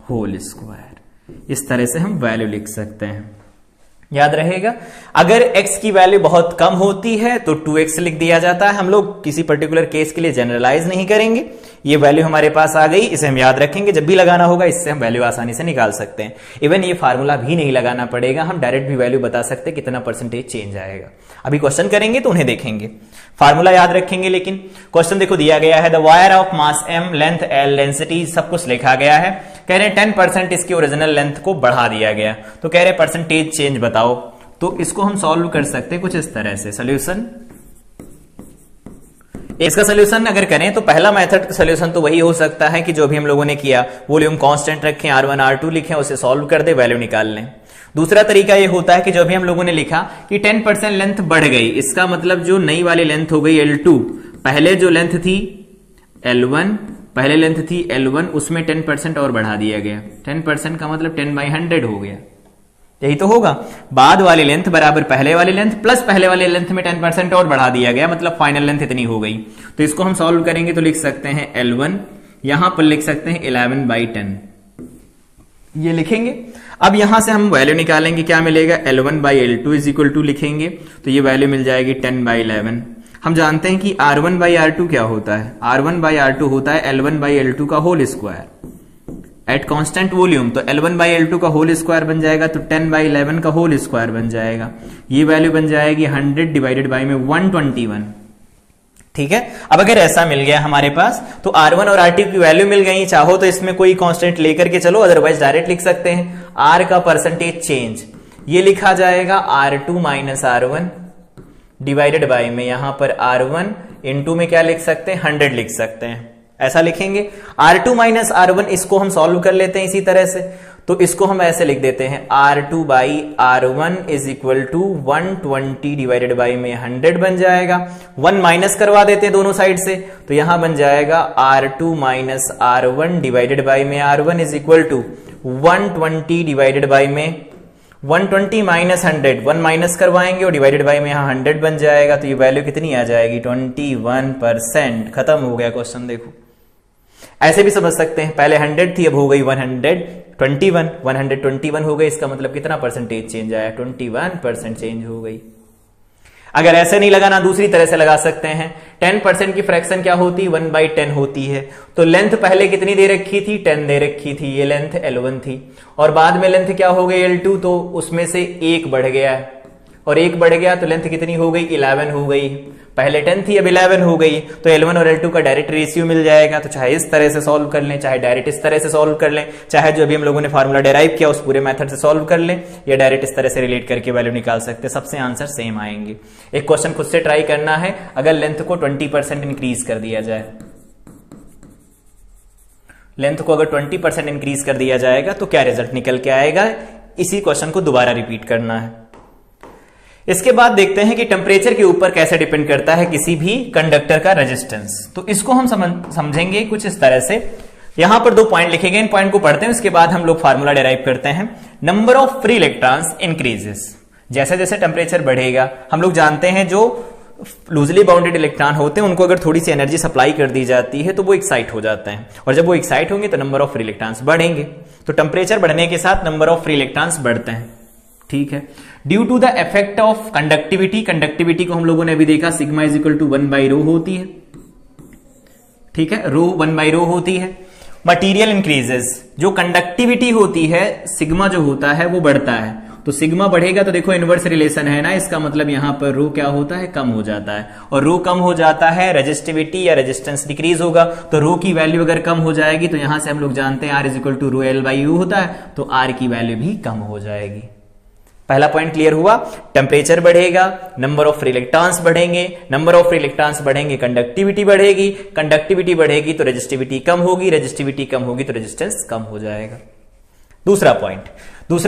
होल स्क्वायर। इस तरह से हम वैल्यू लिख सकते हैं, याद रहेगा। अगर x की वैल्यू बहुत कम होती है तो 2x लिख दिया जाता है, हम लोग किसी पर्टिकुलर केस के लिए जनरलाइज नहीं करेंगे। ये वैल्यू हमारे पास आ गई, इसे हम याद रखेंगे, जब भी लगाना होगा इससे हम वैल्यू आसानी से निकाल सकते हैं। इवन ये फार्मूला भी नहीं लगाना पड़ेगा, हम डायरेक्ट भी वैल्यू बता सकते हैं कितना परसेंटेज चेंज आएगा। अभी क्वेश्चन करेंगे तो उन्हें देखेंगे, फार्मूला याद रखेंगे। लेकिन क्वेश्चन देखो दिया गया है, the wire of mass m, length l, density सब कुछ लिखा गया है। कह रहे हैं 10% इसकी ओरिजिनल लेंथ को बढ़ा दिया गया, तो कह रहे हैं परसेंटेज चेंज बताओ। तो इसको हम सॉल्व कर सकते हैं कुछ इस तरह से। सोल्यूशन, इसका सोल्यूशन अगर करें तो पहला मेथड का सोल्यूशन तो वही हो सकता है कि जो भी हम लोगों ने किया, वॉल्यूम कांस्टेंट रखें, R1 R2 लिखें, उसे सॉल्व कर दे, वैल्यू निकाल लें। दूसरा तरीका ये होता है कि जो भी हम लोगों ने लिखा कि 10% लेंथ बढ़ गई, इसका मतलब जो नई वाली लेंथ हो गई L2, पहले जो लेंथ थी L1, पहले लेंथ थी L1, उसमें 10% और बढ़ा दिया गया। 10% का मतलब 10/100 हो गया, यही तो होगा। बाद वाली लेंथ बराबर पहले वाली लेंथ प्लस पहले वाले लेंथ में 10% और बढ़ा दिया गया, मतलब फाइनल लेंथ इतनी हो गई। तो इसको हम सॉल्व करेंगे तो लिख सकते हैं L1, यहां पर लिख सकते हैं 11/10, ये लिखेंगे। अब यहां से हम वैल्यू निकालेंगे, क्या मिलेगा, L1 by L2 is equal to लिखेंगे, तो ये वैल्यू मिल जाएगी 10/11। हम जानते हैं कि R1 बाई R2 क्या होता है, R1 बाई R2 होता है L1 बाई L2 का whole square at constant volume, तो L1 बाई L2 का होल स्क्वायर बन जाएगा, तो 10/11 का होल स्क्वायर बन जाएगा। ये वैल्यू बन जाएगी 100 डिवाइडेड बाई में 121। ठीक है, अब अगर ऐसा मिल गया हमारे पास, तो R1 और R2 की वैल्यू मिल गई, चाहो तो इसमें कोई कांस्टेंट लेकर के चलो, अदरवाइज डायरेक्ट लिख सकते हैं R का परसेंटेज चेंज, ये लिखा जाएगा R2 minus R1 divided by में यहां पर R1 इनटू में क्या लिख सकते हैं, 100 लिख सकते हैं, ऐसा लिखेंगे। R2 माइनस R1 इसको हम सॉल्व कर लेते हैं इसी तरह से, तो इसको हम ऐसे लिख देते हैं R2 by R1 is equal to 120 divided by में 100 बन जाएगा। 1 माइनस करवा देते हैं दोनों साइड से, तो यहां बन जाएगा R2 minus R1 divided by में R1 is equal to 120 divided by में 120 माइनस 100, 1 माइनस करवाएंगे और डिवाइडेड बाई में यहां 100 बन जाएगा, तो ये वैल्यू कितनी आ जाएगी, 21%। खत्म हो गया क्वेश्चन। देखो ऐसे भी समझ सकते हैं, पहले 100 थी, अब हो गई 121, 121 हो गई, इसका मतलब कितना परसेंटेज चेंज आया, 21% चेंज हो गई। अगर ऐसे नहीं लगाना, दूसरी तरह से लगा सकते हैं। 10% की फ्रैक्शन क्या होती है, 1/10 होती है। तो लेंथ पहले कितनी दे रखी थी, 10 दे रखी थी, ये लेंथ L1 थी, और बाद में लेंथ क्या हो गई L2, तो उसमें से 1 बढ़ गया, और 1 बढ़ गया तो लेंथ कितनी हो गई, 11 हो गई। पहले 10 थी, अब 11 हो गई, तो L1 और L2 का डायरेक्ट रेशियो मिल जाएगा। तो चाहे इस तरह से सॉल्व कर लें, चाहे डायरेक्ट इस तरह से सॉल्व कर लें, चाहे जो अभी हम लोगों ने फार्मूला डेराइव किया उस पूरे मेथड से सॉल्व कर लें, या डायरेक्ट इस तरह से रिलेट करके वैल्यू निकाल सकते हैं, सबसे आंसर सेम आएंगे। एक क्वेश्चन खुद से ट्राई करना है, अगर लेंथ को 20% इंक्रीज कर दिया जाए, लेंथ को अगर 20% इंक्रीज कर दिया जाएगा तो क्या रिजल्ट निकल के आएगा, इसी क्वेश्चन को दोबारा रिपीट करना है। इसके बाद देखते हैं कि टेम्परेचर के ऊपर कैसे डिपेंड करता है किसी भी कंडक्टर का रेजिस्टेंस। तो इसको हम समझेंगे कुछ इस तरह से। यहां पर 2 पॉइंट लिखे गए, इन पॉइंट को पढ़ते हैं, उसके बाद हम लोग फार्मूला डेराइव करते हैं। Number of free electrons increases, जैसे जैसे टेम्परेचर बढ़ेगा, हम लोग जानते हैं जो लूजली बाउंडेड इलेक्ट्रॉन होते हैं उनको अगर थोड़ी सी एनर्जी सप्लाई कर दी जाती है तो वो एक्साइट हो जाते हैं, और जब वो एक्साइट होंगे तो नंबर ऑफ फ्री इलेक्ट्रॉन्स बढ़ेंगे। तो टेम्परेचर बढ़ने के साथ नंबर ऑफ फ्री इलेक्ट्रॉन्स बढ़ते हैं। ठीक है, due to the effect of conductivity, conductivity को हम लोगों ने अभी देखा, सिग्मा इज इक्वल टू 1/ρ होती है। ठीक है, रो 1/ρ होती है। मटीरियल इंक्रीजेस, जो कंडक्टिविटी होती है, सिग्मा जो होता है वो बढ़ता है, तो सिग्मा बढ़ेगा तो देखो इनवर्स रिलेशन है ना, इसका मतलब यहां पर रो क्या होता है, कम हो जाता है, और रो कम हो जाता है, रेजिस्टिविटी या रेजिस्टेंस डिक्रीज होगा। तो रो की वैल्यू अगर कम हो जाएगी तो यहां से हम लोग जानते हैं R is equal to ρL/U होता है, तो R की वैल्यू भी कम हो जाएगी। पहला पॉइंट क्लियर हुआ, टेम्परेचर बढ़ेगा, नंबर ऑफ फ्री इलेक्ट्रॉन्स बढ़ेंगे, नंबर ऑफ फ्री इलेक्ट्रॉन्स बढ़ेंगे, कंडक्टिविटी बढ़ेगी, कंडक्टिविटी बढ़ेगी तो रेजिस्टिविटी कम होगी, रेजिस्टिविटी कम होगी तो रेजिस्टेंस कम हो जाएगा। दूसरा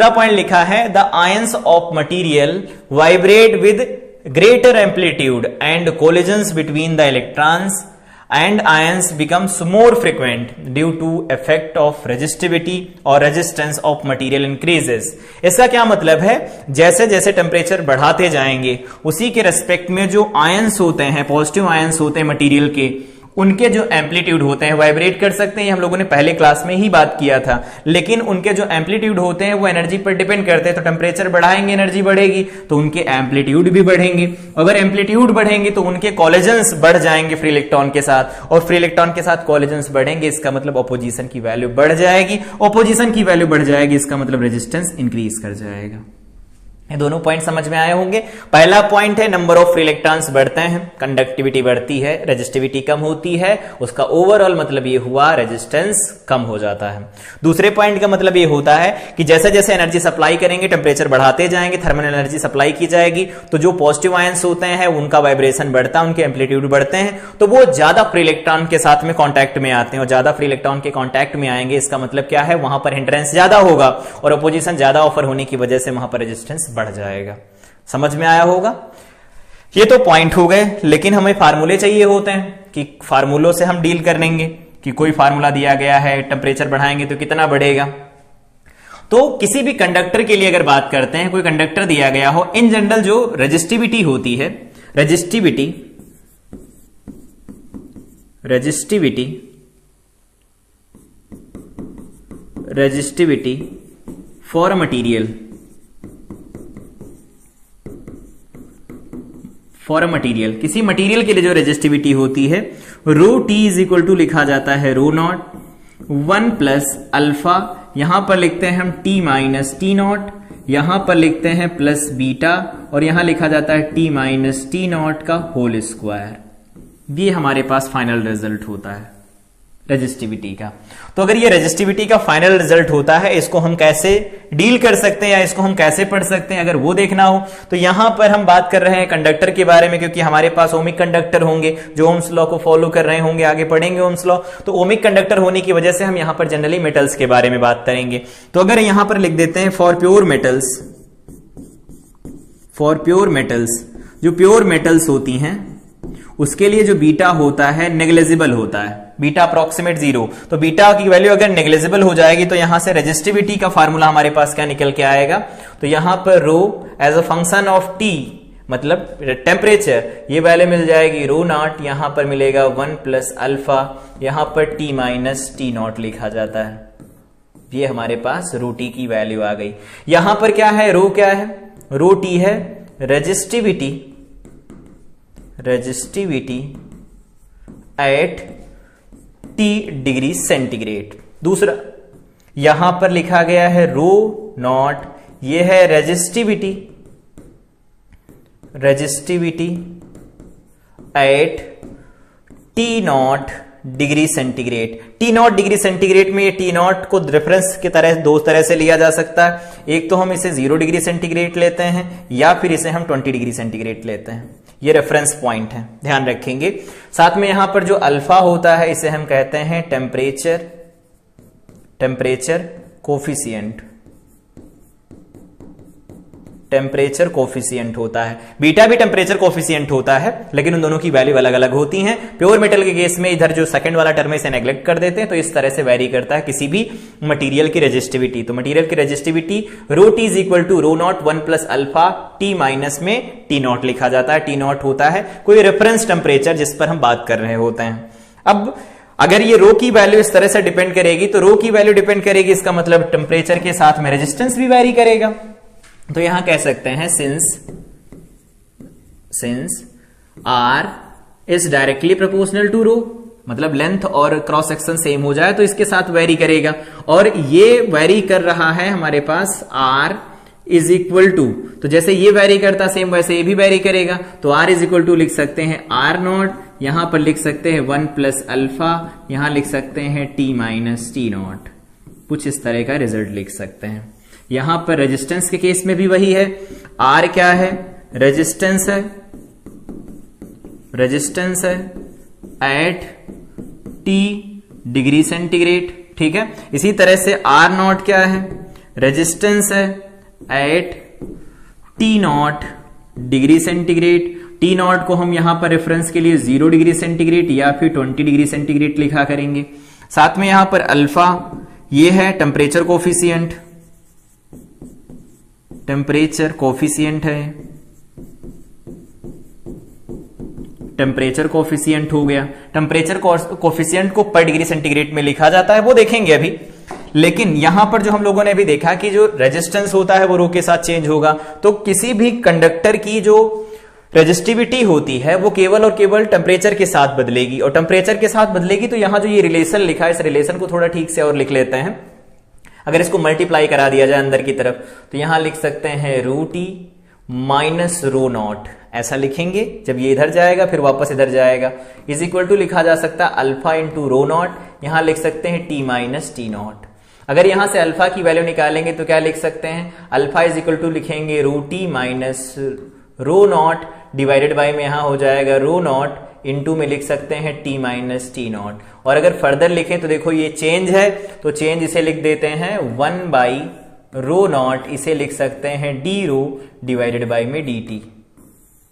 पॉइंट लिखा है the ions of material vibrate with greater amplitude and collisions between the electrons and ions becomes more frequent due to effect of resistivity or resistance of material increases। इसका क्या मतलब है, जैसे जैसे टेम्परेचर बढ़ाते जाएंगे उसी के रेस्पेक्ट में जो आयंस होते हैं, पॉजिटिव आयंस होते हैं मटेरियल के, उनके जो एम्पलीट्यूड होते हैं वाइब्रेट कर सकते हैं, हम लोगों ने पहले क्लास में ही बात किया था, लेकिन उनके जो एम्पलीट्यूड होते हैं वो एनर्जी पर डिपेंड करते हैं। तो टेम्परेचर बढ़ाएंगे एनर्जी बढ़ेगी तो उनके एम्पलीट्यूड भी बढ़ेंगे, अगर एम्पलीट्यूड बढ़ेंगे तो उनके कॉलिजन्स बढ़ जाएंगे फ्री इलेक्ट्रॉन के साथ, और फ्री इलेक्ट्रॉन के साथ कॉलिजन्स बढ़ेंगे, इसका मतलब ऑपोजिशन की वैल्यू बढ़ जाएगी, ऑपोजिशन की वैल्यू बढ़ जाएगी, इसका मतलब रेजिस्टेंस इंक्रीज कर जाएगा। ये दोनों पॉइंट समझ में आए होंगे। पहला पॉइंट है नंबर ऑफ फ्री इलेक्ट्रॉन्स बढ़ते हैं, कंडक्टिविटी बढ़ती है, रेजिस्टिविटी कम होती है, उसका ओवरऑल मतलब ये हुआ रेजिस्टेंस कम हो जाता है। दूसरे पॉइंट का मतलब ये होता है कि जैसे जैसे एनर्जी सप्लाई करेंगे, टेम्परेचर बढ़ाते जाएंगे, थर्मल एनर्जी सप्लाई की जाएगी, तो जो पॉजिटिव आयंस होते हैं उनका वाइब्रेशन बढ़ता है, उनके एम्पलीट्यूड बढ़ते हैं, तो वो ज्यादा फ्री इलेक्ट्रॉन के साथ में कॉन्टैक्ट में आते हैं, और ज्यादा फ्री इलेक्ट्रॉन के कॉन्टैक्ट में आएंगे इसका मतलब क्या है, वहां पर हिंड्रेंस ज्यादा होगा और अपोजिशन ज्यादा ऑफर होने की वजह से वहां पर रेजिस्टेंस बढ़ जाएगा। समझ में आया होगा। ये तो पॉइंट हो गए, लेकिन हमें फार्मूले चाहिए होते हैं कि फार्मूलों से हम डील कर लेंगे कि कोई फार्मूला दिया गया है, टेम्परेचर बढ़ाएंगे तो कितना बढ़ेगा। तो किसी भी कंडक्टर के लिए अगर बात करते हैं, कोई कंडक्टर दिया गया हो, इन जनरल जो रेजिस्टिविटी होती है, रेजिस्टिविटी फॉर अ मटीरियल, किसी मटेरियल के लिए जो रेजिस्टिविटी होती है, rho T is equal to लिखा जाता है रो नॉट 1 प्लस अल्फा, यहां पर लिखते हैं हम टी माइनस टी नॉट, यहां पर लिखते हैं प्लस बीटा, और यहां लिखा जाता है टी माइनस टी नॉट का होल स्क्वायर। ये हमारे पास फाइनल रिजल्ट होता है रेजिस्टिविटी का। तो अगर ये रेजिस्टिविटी का फाइनल रिजल्ट होता है, इसको हम कैसे डील कर सकते हैं या इसको हम कैसे पढ़ सकते हैं, अगर वो देखना हो तो यहां पर हम बात कर रहे हैं कंडक्टर के बारे में, क्योंकि हमारे पास ओमिक कंडक्टर होंगे जो ओम्स लॉ को फॉलो कर रहे होंगे, आगे पढ़ेंगे ओम्स लॉ। तो ओमिक कंडक्टर होने की वजह से हम यहां पर जनरली मेटल्स के बारे में बात करेंगे। तो अगर यहां पर लिख देते हैं फॉर प्योर मेटल्स, जो प्योर मेटल्स होती हैं उसके लिए जो बीटा होता है नेग्लिजिबल होता है, बीटा अप्रोक्सीमेट 0। तो बीटा की वैल्यू अगर नेग्लिजिबल हो जाएगी तो यहां से रेजिस्टिविटी का फार्मूला हमारे पास क्या निकल के आएगा, तो यहां पर rho as a function of T मतलब टेम्परेचर, ये वैल्यू मिल जाएगी रो नॉट, यहां पर मिलेगा 1 प्लस अल्फा, यहां पर टी माइनस टी नॉट लिखा जाता है। ये हमारे पास रो टी की वैल्यू आ गई। यहां पर क्या है, रो क्या है, रो टी है resistivity at T degree centigrade. दूसरा यहां पर लिखा गया है रो नॉट, ये है resistivity at T not degree centigrade. T not degree centigrade में ये टी नॉट को रेफरेंस की तरह दो तरह से लिया जा सकता है, एक तो हम इसे 0 डिग्री सेंटीग्रेड लेते हैं या फिर इसे हम 20 डिग्री सेंटीग्रेड लेते हैं। ये रेफरेंस पॉइंट है, ध्यान रखेंगे। साथ में यहां पर जो अल्फा होता है इसे हम कहते हैं टेम्परेचर कोफिशिएंट होता है। बीटा भी टेम्परेचर कोफिशिएंट होता है, लेकिन उन दोनों की वैल्यू अलग अलग होती हैं। प्योर मेटल के केस में इधर जो सेकंड वाला टर्म है इसे नेग्लेक्ट कर देते हैं, तो इस तरह से वेरी करता है किसी भी मटेरियल की रेजिस्टिविटी। तो मटेरियल की resistivity rho T is equal to rho not 1 plus alpha, T minus में टी नॉट लिखा जाता है। टी नॉट होता है कोई रेफरेंस टेम्परेचर जिस पर हम बात कर रहे होते हैं। अब अगर ये रो की वैल्यू इस तरह से डिपेंड करेगी, तो रो की वैल्यू डिपेंड करेगी, इसका मतलब टेम्परेचर के साथ में रेजिस्टेंस भी वेरी करेगा। तो यहां कह सकते हैं since R is directly proportional to rho, मतलब लेंथ और क्रॉस सेक्शन सेम हो जाए तो इसके साथ वेरी करेगा, और ये वेरी कर रहा है हमारे पास आर इज इक्वल टू, तो जैसे ये वेरी करता सेम वैसे ये भी वेरी करेगा। तो आर इज इक्वल टू लिख सकते हैं आर नॉट, यहां पर लिख सकते हैं 1 प्लस अल्फा, यहां लिख सकते हैं टी माइनस टी नॉट, कुछ इस तरह का रिजल्ट लिख सकते हैं। यहां पर रेजिस्टेंस के केस में भी वही है, आर क्या है, रेजिस्टेंस है एट टी डिग्री सेंटीग्रेड, ठीक है। इसी तरह से आर नॉट क्या है, रेजिस्टेंस है at T not degree centigrade. T not को हम यहां पर रेफरेंस के लिए 0 डिग्री सेंटीग्रेड या फिर 20 डिग्री सेंटीग्रेड लिखा करेंगे। साथ में यहां पर अल्फा ये है टेम्परेचर कोफिशिएंट, टेम्परेचर कोफिशिएंट है, टेम्परेचर कोफिशिएंट हो गया। टेम्परेचर कोफिशिएंट को पर डिग्री सेंटीग्रेड में लिखा जाता है, वो देखेंगे अभी। लेकिन यहां पर जो हम लोगों ने अभी देखा कि जो रेजिस्टेंस होता है वो रो के साथ चेंज होगा, तो किसी भी कंडक्टर की जो रेजिस्टिविटी होती है वो केवल और केवल टेम्परेचर के साथ बदलेगी, और टेम्परेचर के साथ बदलेगी तो यहां जो ये रिलेशन लिखा है, इस रिलेशन को थोड़ा ठीक से और लिख लेते हैं। अगर इसको मल्टीप्लाई करा दिया जाए अंदर की तरफ तो यहां लिख सकते हैं rho T minus rho not, ऐसा लिखेंगे। जब ये इधर जाएगा फिर वापस इधर जाएगा, इज इक्वल टू लिखा जा सकता है अल्फा इंटू रो नॉट, यहां लिख सकते हैं टी माइनस टी नॉट। अगर यहां से अल्फा की वैल्यू निकालेंगे तो क्या लिख सकते हैं, अल्फा इज इक्वल टू लिखेंगे rho T minus rho not divided by में यहां हो जाएगा रो नॉट इंटू में लिख सकते हैं टी माइनस टी नॉट। और अगर फर्दर लिखें तो देखो ये चेंज है, तो चेंज इसे लिख देते हैं 1 बाई रो नॉट, इसे लिख सकते हैं डी रो डिवाइडेड बाय में डी टी।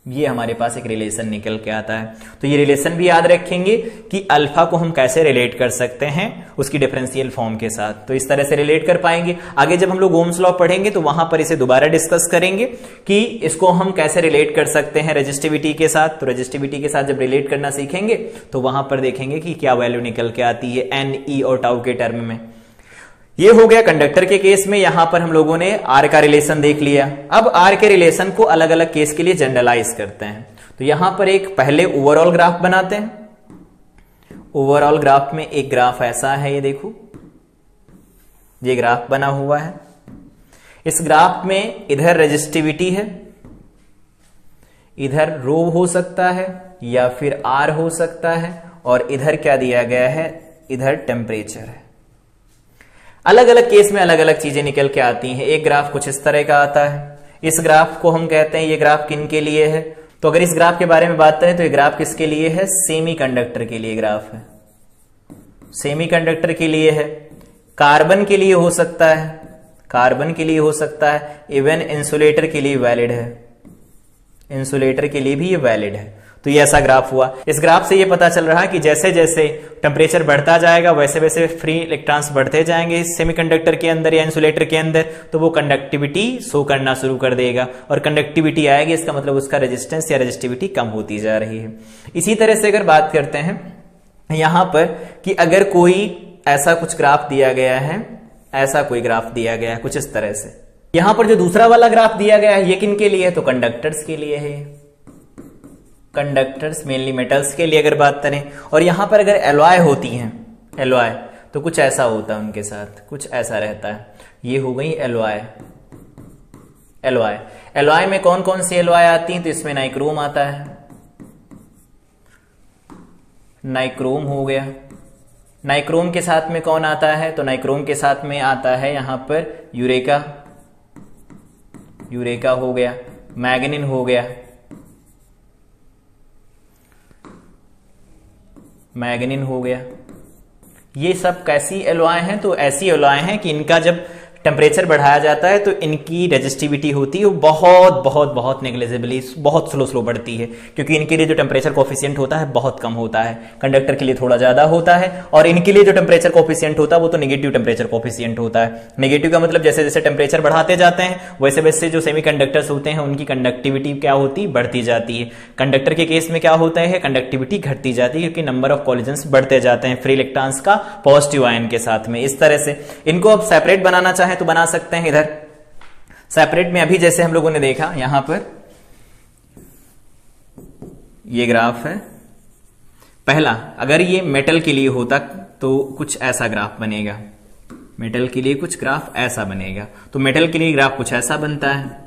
ये हमारे पास एक रिलेशन निकल के आता है। तो ये रिलेशन भी याद रखेंगे कि अल्फा को हम कैसे रिलेट कर सकते हैं उसकी डिफरेंशियल फॉर्म के साथ, तो इस तरह से रिलेट कर पाएंगे। आगे जब हम लोग ओम्स लॉ पढ़ेंगे तो वहां पर इसे दोबारा डिस्कस करेंगे कि इसको हम कैसे रिलेट कर सकते हैं रेजिस्टिविटी के साथ। तो रेजिस्टिविटी के साथ जब रिलेट करना सीखेंगे तो वहां पर देखेंगे कि क्या वैल्यू निकल के आती है एन, ई और टाउ के टर्म में। ये हो गया कंडक्टर के केस में। यहां पर हम लोगों ने आर का रिलेशन देख लिया। अब आर के रिलेशन को अलग अलग केस के लिए जनरलाइज करते हैं। तो यहां पर एक पहले ओवरऑल ग्राफ बनाते हैं। ओवरऑल ग्राफ में एक ग्राफ ऐसा है, ये देखो, ये ग्राफ बना हुआ है। इस ग्राफ में इधर रेजिस्टिविटी है, इधर रो हो सकता है या फिर आर हो सकता है, और इधर क्या दिया गया है, इधर टेम्परेचर है। अलग अलग केस में अलग अलग चीजें निकल के आती हैं। एक ग्राफ कुछ इस तरह का आता है। इस ग्राफ को हम कहते हैं, ये ग्राफ किन के लिए है, तो अगर इस ग्राफ के बारे में बात करें तो ये ग्राफ किसके लिए है, सेमीकंडक्टर के लिए ग्राफ है, सेमीकंडक्टर के लिए है। कार्बन के लिए हो सकता है, कार्बन के लिए हो सकता है, इवन इंसुलेटर के लिए वैलिड है, इंसुलेटर के लिए भी ये वैलिड है। तो ये ऐसा ग्राफ हुआ। इस ग्राफ से ये पता चल रहा है कि जैसे जैसे टेम्परेचर बढ़ता जाएगा वैसे वैसे फ्री इलेक्ट्रॉन्स बढ़ते जाएंगे इस सेमीकंडक्टर के अंदर या इंसुलेटर के अंदर, तो वो कंडक्टिविटी शो करना शुरू कर देगा, और कंडक्टिविटी आएगी इसका मतलब उसका रेजिस्टेंस या रेजिस्टिविटी कम होती जा रही है। इसी तरह से अगर बात करते हैं यहां पर कि अगर कोई ऐसा कुछ ग्राफ दिया गया है, ऐसा कोई ग्राफ दिया गया है कुछ इस तरह से, यहां पर जो दूसरा वाला ग्राफ दिया गया है ये किन के लिए है, तो कंडक्टर्स के लिए है, कंडक्टर्स मेनली मेटल्स के लिए अगर बात करें। और यहां पर अगर एलॉय होती हैं, एलॉय, तो कुछ ऐसा होता है उनके साथ, कुछ ऐसा रहता है। ये हो गई एलॉय। एलॉय, एलॉय में कौन कौन सी एलॉय आती हैं, तो इसमें नाइक्रोम आता है, नाइक्रोम हो गया। नाइक्रोम के साथ में कौन आता है, तो नाइक्रोम के साथ में आता है यहां पर यूरेका, यूरेका हो गया, मैग्नीन हो गया, मैग्नीन हो गया। ये सब कैसी एलॉय हैं, तो ऐसी एलॉय हैं कि इनका जब टेम्परेचर बढ़ाया जाता है तो इनकी रेजिस्टिविटी होती है वो बहुत बहुत बहुत नेग्लिजिबली, बहुत स्लो स्लो बढ़ती है, क्योंकि इनके लिए जो टेम्परेचर कोफिशिएंट होता है बहुत कम होता है, कंडक्टर के लिए थोड़ा ज्यादा होता है, और इनके लिए जो टेम्परेचर कोफिशिएंट होता है वो तो नेगेटिव टेम्परेचर कोफिशिएंट होता है। नेगेटिव का मतलब जैसे जैसे टेम्परेचर बढ़ाते जाते हैं वैसे वैसे जो सेमीकंडक्टर्स होते हैं उनकी कंडक्टिविटी क्या होती, बढ़ती जाती है। कंडक्टर के केस में क्या होता है, कंडक्टिविटी घटती जाती है, क्योंकि नंबर ऑफ कॉलिजन्स बढ़ते जाते हैं फ्री इलेक्ट्रॉन्स का पॉजिटिव आयन के साथ में। इस तरह से इनको अब सेपरेट बनाना चाहे तो बना सकते हैं। इधर सेपरेट में अभी जैसे हम लोगों ने देखा, यहां पर ये ग्राफ है पहला, अगर ये मेटल के लिए होता तो कुछ ऐसा ग्राफ बनेगा, मेटल के लिए कुछ ग्राफ ऐसा बनेगा। तो मेटल के लिए ग्राफ कुछ ऐसा बनता है,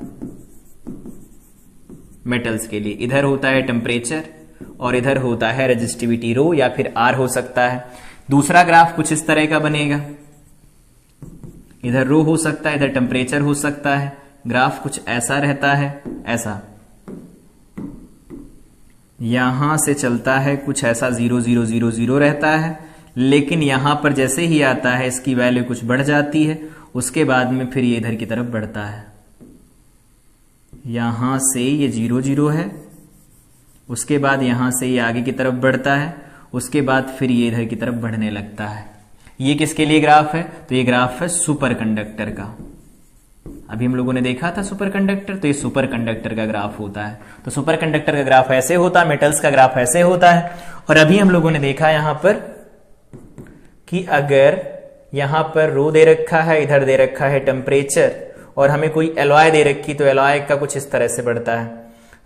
मेटल्स के लिए इधर होता है टेम्परेचर और इधर होता है रेजिस्टिविटी रो या फिर आर हो सकता है। दूसरा ग्राफ कुछ इस तरह का बनेगा, इधर रो हो सकता है, इधर टेम्परेचर हो सकता है। ग्राफ कुछ ऐसा रहता है, ऐसा यहां से चलता है, कुछ ऐसा 0 0 0 0 रहता है, लेकिन यहां पर जैसे ही आता है इसकी वैल्यू कुछ बढ़ जाती है, उसके बाद में फिर ये इधर की तरफ बढ़ता है। यहां से ये 0 0 है, उसके बाद यहां से ये आगे की तरफ बढ़ता है, उसके बाद फिर ये इधर की तरफ बढ़ने लगता है। ये किसके लिए ग्राफ है? तो ये ग्राफ है सुपर कंडक्टर का। अभी हम लोगों ने देखा था सुपर कंडक्टर, तो ये सुपर कंडक्टर का ग्राफ होता है। तो सुपर कंडक्टर का ग्राफ ऐसे होता है, मेटल्स का ग्राफ ऐसे होता है। और अभी हम लोगों ने देखा यहां पर कि अगर यहां पर रो दे रखा है, इधर दे रखा है टेम्परेचर, और हमें कोई एलॉय दे रखी, तो एलॉय का कुछ इस तरह से बढ़ता है।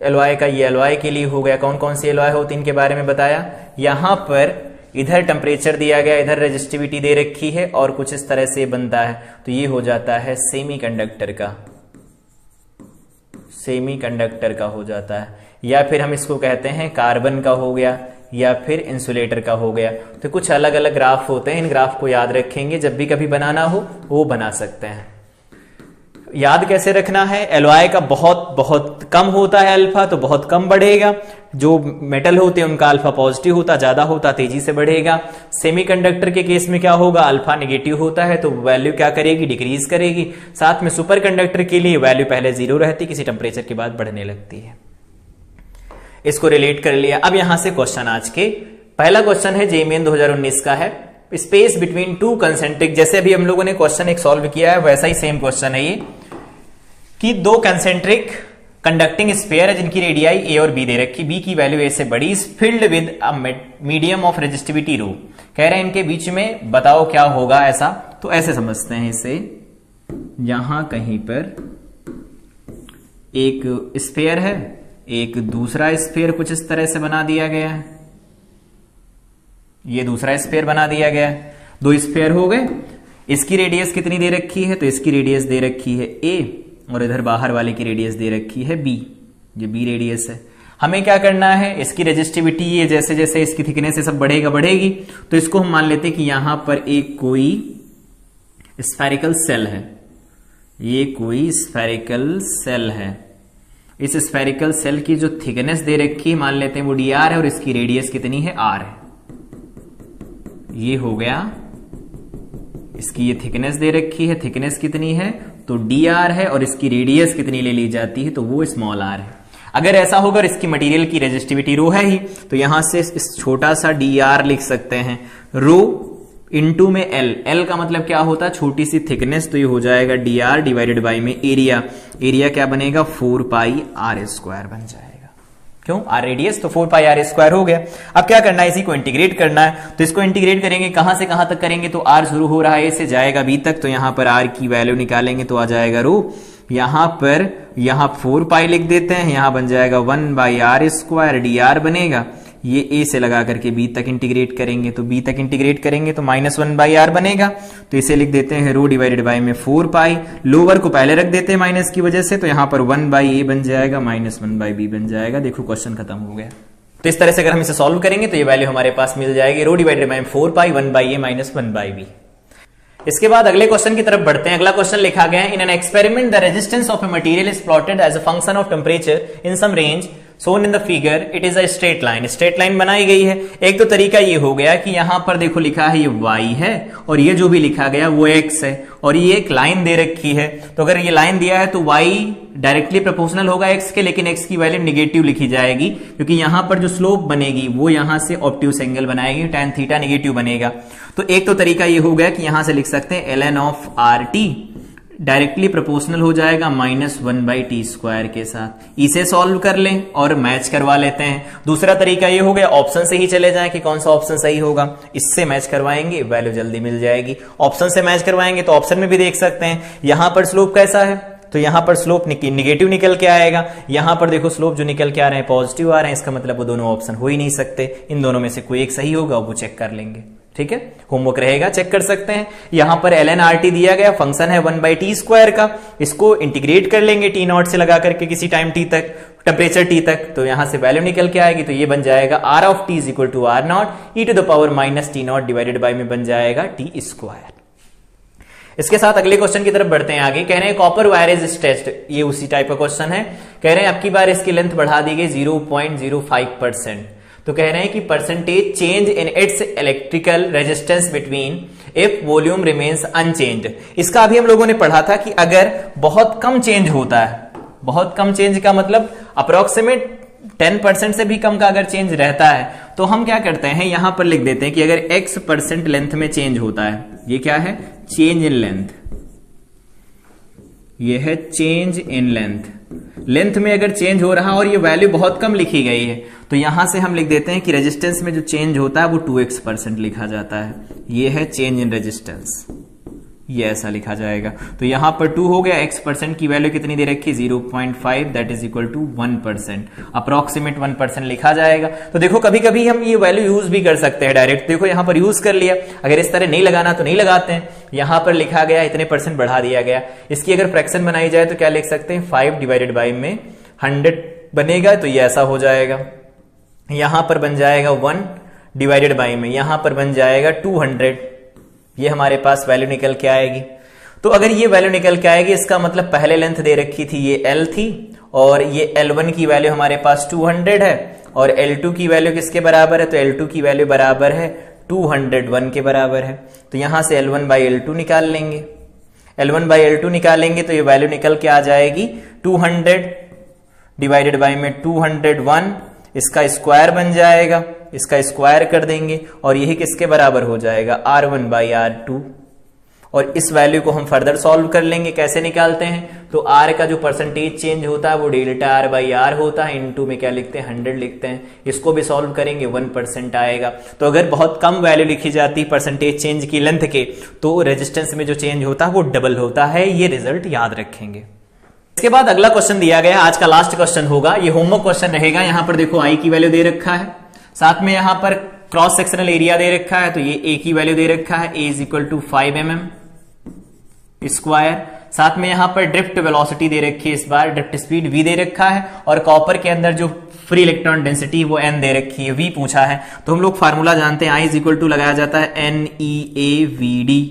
एलॉय का ये एलॉय के लिए हो गया। कौन कौन सी एलॉय होती है इनके बारे में बताया। यहां पर इधर टेम्परेचर दिया गया, इधर रेजिस्टिविटी दे रखी है, और कुछ इस तरह से बनता है। तो ये हो जाता है सेमीकंडक्टर का, सेमीकंडक्टर का हो जाता है। या फिर हम इसको कहते हैं कार्बन का हो गया, या फिर इंसुलेटर का हो गया। तो कुछ अलग अलग ग्राफ होते हैं, इन ग्राफ को याद रखेंगे, जब भी कभी बनाना हो वो बना सकते हैं। याद कैसे रखना है, एलॉय का बहुत बहुत कम होता है अल्फा, तो बहुत कम बढ़ेगा। जो मेटल होते हैं उनका अल्फा पॉजिटिव होता, ज्यादा होता, तेजी से बढ़ेगा। सेमीकंडक्टर के केस में क्या होगा, अल्फा नेगेटिव होता है तो वैल्यू क्या करेगी, डिक्रीज करेगी। साथ में सुपर कंडक्टर के लिए वैल्यू पहले 0 रहती, किसी टेम्परेचर के बाद बढ़ने लगती है। इसको रिलेट कर लिया। अब यहां से क्वेश्चन आज के, पहला क्वेश्चन है जेईई मेन 2019 का है, स्पेस बिटवीन टू कंसेंट्रिक। जैसे अभी हम लोगों ने क्वेश्चन एक सॉल्व किया है, वैसा ही सेम क्वेश्चन है ये, कि दो कंसेंट्रिक कंडक्टिंग स्फीयर है जिनकी रेडियाई ए और बी दे रखी, बी की वैल्यू ए से बड़ी, is filled with a medium of resistivity rho. कह रहे हैं इनके बीच में बताओ क्या होगा ऐसा। तो ऐसे समझते हैं इसे, यहां कहीं पर एक स्फीयर है, एक दूसरा स्फीयर कुछ इस तरह से बना दिया गया है, ये दूसरा स्फीयर बना दिया गया है। दो स्फीयर हो गए, इसकी रेडियस कितनी दे रखी है, तो इसकी रेडियस दे रखी है ए, और इधर बाहर वाले की रेडियस दे रखी है बी, ये बी रेडियस है। हमें क्या करना है, इसकी रेजिस्टिविटी ये जैसे जैसे इसकी थिकनेस सब बढ़ेगा बढ़ेगी, तो इसको हम मान लेते हैं कि यहां पर एक कोई स्फेरिकल सेल है, ये कोई स्फेरिकल सेल है। इस स्फेरिकल सेल की जो थिकनेस दे रखी है मान लेते हैं वो dr है, और इसकी रेडियस कितनी है, r है। ये हो गया, इसकी ये थिकनेस दे रखी है, थिकनेस कितनी है तो dr है, और इसकी रेडियस कितनी ले ली जाती है तो वो स्मॉल r है। अगर ऐसा होगा और इसकी मटेरियल की रेजिस्टिविटी रो है ही, तो यहां से इस छोटा सा dr लिख सकते हैं, रो इनटू में l का मतलब क्या होता है, छोटी सी थिकनेस, तो ये हो जाएगा dr डिवाइडेड बाई में एरिया, एरिया क्या बनेगा 4 पाई r स्क्वायर बन जाएगा। क्यों, r रेडियस तो 4 पाई r स्क्वायर हो गया। अब क्या करना है, इसी को इंटीग्रेट करना है। तो इसको इंटीग्रेट करेंगे, कहां से कहां तक करेंगे, तो r शुरू हो रहा है a से जाएगा b तक, तो यहां पर r की वैल्यू निकालेंगे तो आ जाएगा रो, यहां पर यहां 4 पाई लिख देते हैं, यहां बन जाएगा 1 बाई r स्क्वायर, dr बनेगा। ये a से लगा करके b तक इंटीग्रेट करेंगे, तो b तक इंटीग्रेट करेंगे तो -1 बाई r बनेगा। तो इसे लिख देते हैं रो डिवाइडेड बाई में 4 पाई, लोअर को पहले रख देते हैं माइनस की वजह से, तो यहां पर 1 बाई a बन जाएगा, -1 बाई b बन जाएगा। देखो क्वेश्चन खत्म हो गया। तो इस तरह से अगर हम इसे सॉल्व करेंगे तो ये वैल्यू हमारे पास मिल जाएगी, rho divided by 4 pi 1 by a -1 by b। इसके बाद अगले क्वेश्चन की तरफ बढ़ते हैं। अगला क्वेश्चन लिखा गया है, in an experiment the resistance of a material is plotted as a function of temperature in some range shown in the figure, it is a straight line. Straight line बनाई गई है। एक तो तरीका ये हो गया कि यहां पर देखो लिखा है ये y है, और ये जो भी लिखा गया वो x है, और ये एक लाइन दे रखी है। तो अगर ये लाइन दिया है तो y डायरेक्टली प्रोपोर्शनल होगा x के, लेकिन x की वैल्यू निगेटिव लिखी जाएगी, क्योंकि यहां पर जो स्लोप बनेगी वो यहां से ऑब्ट्यूस एंगल बनाएगी, tan थीटा निगेटिव बनेगा। तो एक तो तरीका ये हो गया कि यहां से लिख सकते हैं ln of rt directly proportional हो जाएगा -1 बाई टी स्क्वायर के साथ। इसे सॉल्व कर लें और मैच करवा लेते हैं। दूसरा तरीका ये हो गया, ऑप्शन से ही चले जाएं कि कौन सा ऑप्शन सही होगा, इससे मैच करवाएंगे, वैल्यू जल्दी मिल जाएगी। ऑप्शन से मैच करवाएंगे तो ऑप्शन में भी देख सकते हैं, यहां पर स्लोप कैसा है, तो यहां पर स्लोप निगेटिव निकल के आएगा, यहां पर देखो स्लोप जो निकल के आ रहे हैं पॉजिटिव आ रहे हैं, इसका मतलब वो दोनों ऑप्शन हो ही नहीं सकते। इन दोनों में से कोई एक सही होगा, वो चेक कर लेंगे। ठीक है, होमवर्क रहेगा, चेक कर सकते हैं। यहां पर ln rt दिया गया, फंक्शन है 1 बाई टी स्क्वायर का, इसको इंटीग्रेट कर लेंगे t नॉट से लगा करके किसी टाइम t तक, टेम्परेचर t तक, तो यहां से वैल्यू निकल के आएगी। तो ये बन जाएगा r of t is equal to r not e to the power minus T not divided by में बन जाएगा t स्क्वायर। इसके साथ अगले क्वेश्चन की तरफ बढ़ते हैं आगे। कह रहे हैं कॉपर वायर इज स्ट्रेच्ड, ये उसी टाइप का क्वेश्चन है। कह रहे हैं अब की बार इसकी लेंथ बढ़ा दी गई 0.05%। तो कह रहे हैं कि percentage change in its electrical resistance between if volume remains unchanged. इसका अभी हम लोगों ने पढ़ा था कि अगर बहुत कम चेंज होता है, बहुत कम चेंज का मतलब अप्रोक्सीमेट 10% से भी कम का अगर चेंज रहता है तो हम क्या करते हैं, यहां पर लिख देते हैं कि अगर x% लेंथ में चेंज होता है, ये क्या है, चेंज इन लेंथ, ये है चेंज इन लेंथ। लेंथ में अगर चेंज हो रहा और ये वैल्यू बहुत कम लिखी गई है तो यहां से हम लिख देते हैं कि रेजिस्टेंस में जो चेंज होता है वो 2x% लिखा जाता है। ये है चेंज इन रेजिस्टेंस, ये ऐसा लिखा जाएगा। तो यहां पर 2 हो गया, x% की वैल्यू कितनी दे रखी, 0.5, that is equal to 1%, approximate 1% लिखा जाएगा। तो देखो कभी कभी हम ये वैल्यू यूज भी कर सकते हैं डायरेक्ट। देखो यहां पर यूज कर लिया, अगर इस तरह नहीं लगाना तो नहीं लगाते हैं, यहां पर लिखा गया इतने % बढ़ा दिया गया। इसकी अगर फ्रैक्शन बनाई जाए तो क्या लिख सकते हैं, 5 डिवाइडेड बाई में 100 बनेगा, तो ये ऐसा हो जाएगा। यहां पर बन जाएगा 1 डिवाइडेड बाई में, यहां पर बन जाएगा 200, ये हमारे पास वैल्यू निकल के आएगी। तो अगर ये वैल्यू निकल के आएगी इसका मतलब पहले लेंथ दे रखी थी ये L थी और ये L1 की वैल्यू हमारे पास 200 है और L2 की वैल्यू किसके बराबर है, तो L2 की वैल्यू बराबर है 201 के बराबर है। तो यहां से L1 बाई L2 निकाल लेंगे, L1 बाई L2 निकालेंगे तो ये वैल्यू निकल के आ जाएगी 200 डिवाइडेड बाई में 201, इसका स्क्वायर बन जाएगा, इसका स्क्वायर कर देंगे और यही किसके बराबर हो जाएगा, R1 बाई R2। और इस वैल्यू को हम फर्दर सॉल्व कर लेंगे, कैसे निकालते हैं, तो R का जो परसेंटेज चेंज होता है वो डेल्टा R बाई R होता है, इनटू में क्या लिखते हैं, 100 लिखते हैं। इसको भी सॉल्व करेंगे 1% आएगा। तो अगर बहुत कम वैल्यू लिखी जाती है परसेंटेज चेंज की लेंथ के तो रेजिस्टेंस में जो चेंज होता है वो डबल होता है। ये रिजल्ट याद रखेंगे। इसके बाद अगला क्वेश्चन दिया गया, आज का लास्ट क्वेश्चन होगा, ये होमवर्क क्वेश्चन रहेगा। यहां पर देखो I की वैल्यू दे रखा है, साथ में यहां पर क्रॉस सेक्शनल एरिया दे रखा है, तो ये A की वैल्यू दे रखा है, A is equal to 5 mm square. साथ में यहां पर ड्रिफ्ट वेलोसिटी दे रखी है, इस बार ड्रिफ्ट स्पीड V दे रखा है और कॉपर के अंदर जो फ्री इलेक्ट्रॉन डेंसिटी वो N दे रखी है, V पूछा है। तो हम लोग फार्मूला जानते हैं, I इज इक्वल टू लगाया जाता है NEAVD,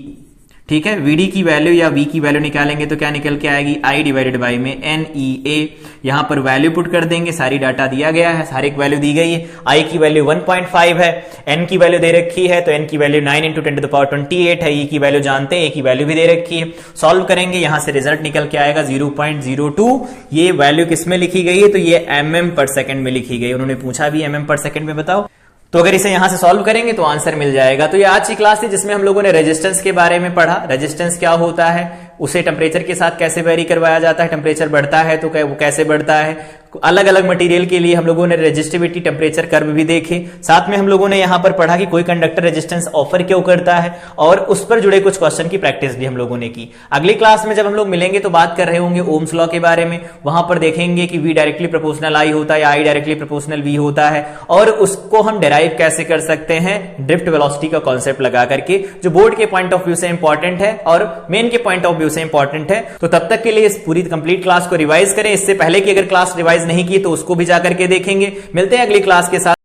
ठीक है। VD की वैल्यू या V की वैल्यू निकालेंगे तो क्या निकल के आएगी, I डिवाइडेड बाई में NEA। यहां पर वैल्यू पुट कर देंगे, सारी डाटा दिया गया है, सारी एक वैल्यू दी गई है। I की वैल्यू 1.5 है, N की वैल्यू दे रखी है तो N की वैल्यू 9 × 10⁻28 है, E की वैल्यू जानते हैं, A की वैल्यू भी दे रखी है। सॉल्व करेंगे, यहां से रिजल्ट निकल के आएगा 0.02। ये वैल्यू किसमें लिखी गई है, तो ये mm/सेकंड में लिखी गई। उन्होंने पूछा भी mm/सेकंड में बताओ, तो अगर इसे यहां से सॉल्व करेंगे तो आंसर मिल जाएगा। तो ये आज की क्लास थी जिसमें हम लोगों ने रेजिस्टेंस के बारे में पढ़ा। रेजिस्टेंस क्या होता है, उसे टेम्परेचर के साथ कैसे वेरी करवाया जाता है, टेम्परेचर बढ़ता है तो वो कैसे बढ़ता है। अलग अलग मटेरियल के लिए हम लोगों ने रेजिस्टिविटी टेम्परेचर कर्व भी देखे। साथ में हम लोगों ने यहां पर पढ़ा कि कोई कंडक्टर रेजिस्टेंस ऑफर क्यों करता है और उस पर जुड़े कुछ क्वेश्चन की प्रैक्टिस भी हम लोगों ने की। अगली क्लास में जब हम लोग मिलेंगे तो बात कर रहे होंगे ओम्स लॉ के बारे में। वहां पर देखेंगे कि V डायरेक्टली प्रोपोर्शनल I होता है या I डायरेक्टली प्रोपोर्शनल V होता है और उसको हम डेराइव कैसे कर सकते हैं, ड्रिफ्ट वेलोसिटी का कॉन्सेप्ट लगा करके, जो बोर्ड के पॉइंट ऑफ व्यू से इंपॉर्टेंट है और मेन के पॉइंट ऑफ व्यू से इंपॉर्टेंट है। तो तब तक के लिए इस पूरी कंप्लीट क्लास को रिवाइज करें। इससे पहले की अगर क्लास रिवाइज नहीं की तो उसको भी जाकर के देखेंगे। मिलते हैं अगली क्लास के साथ।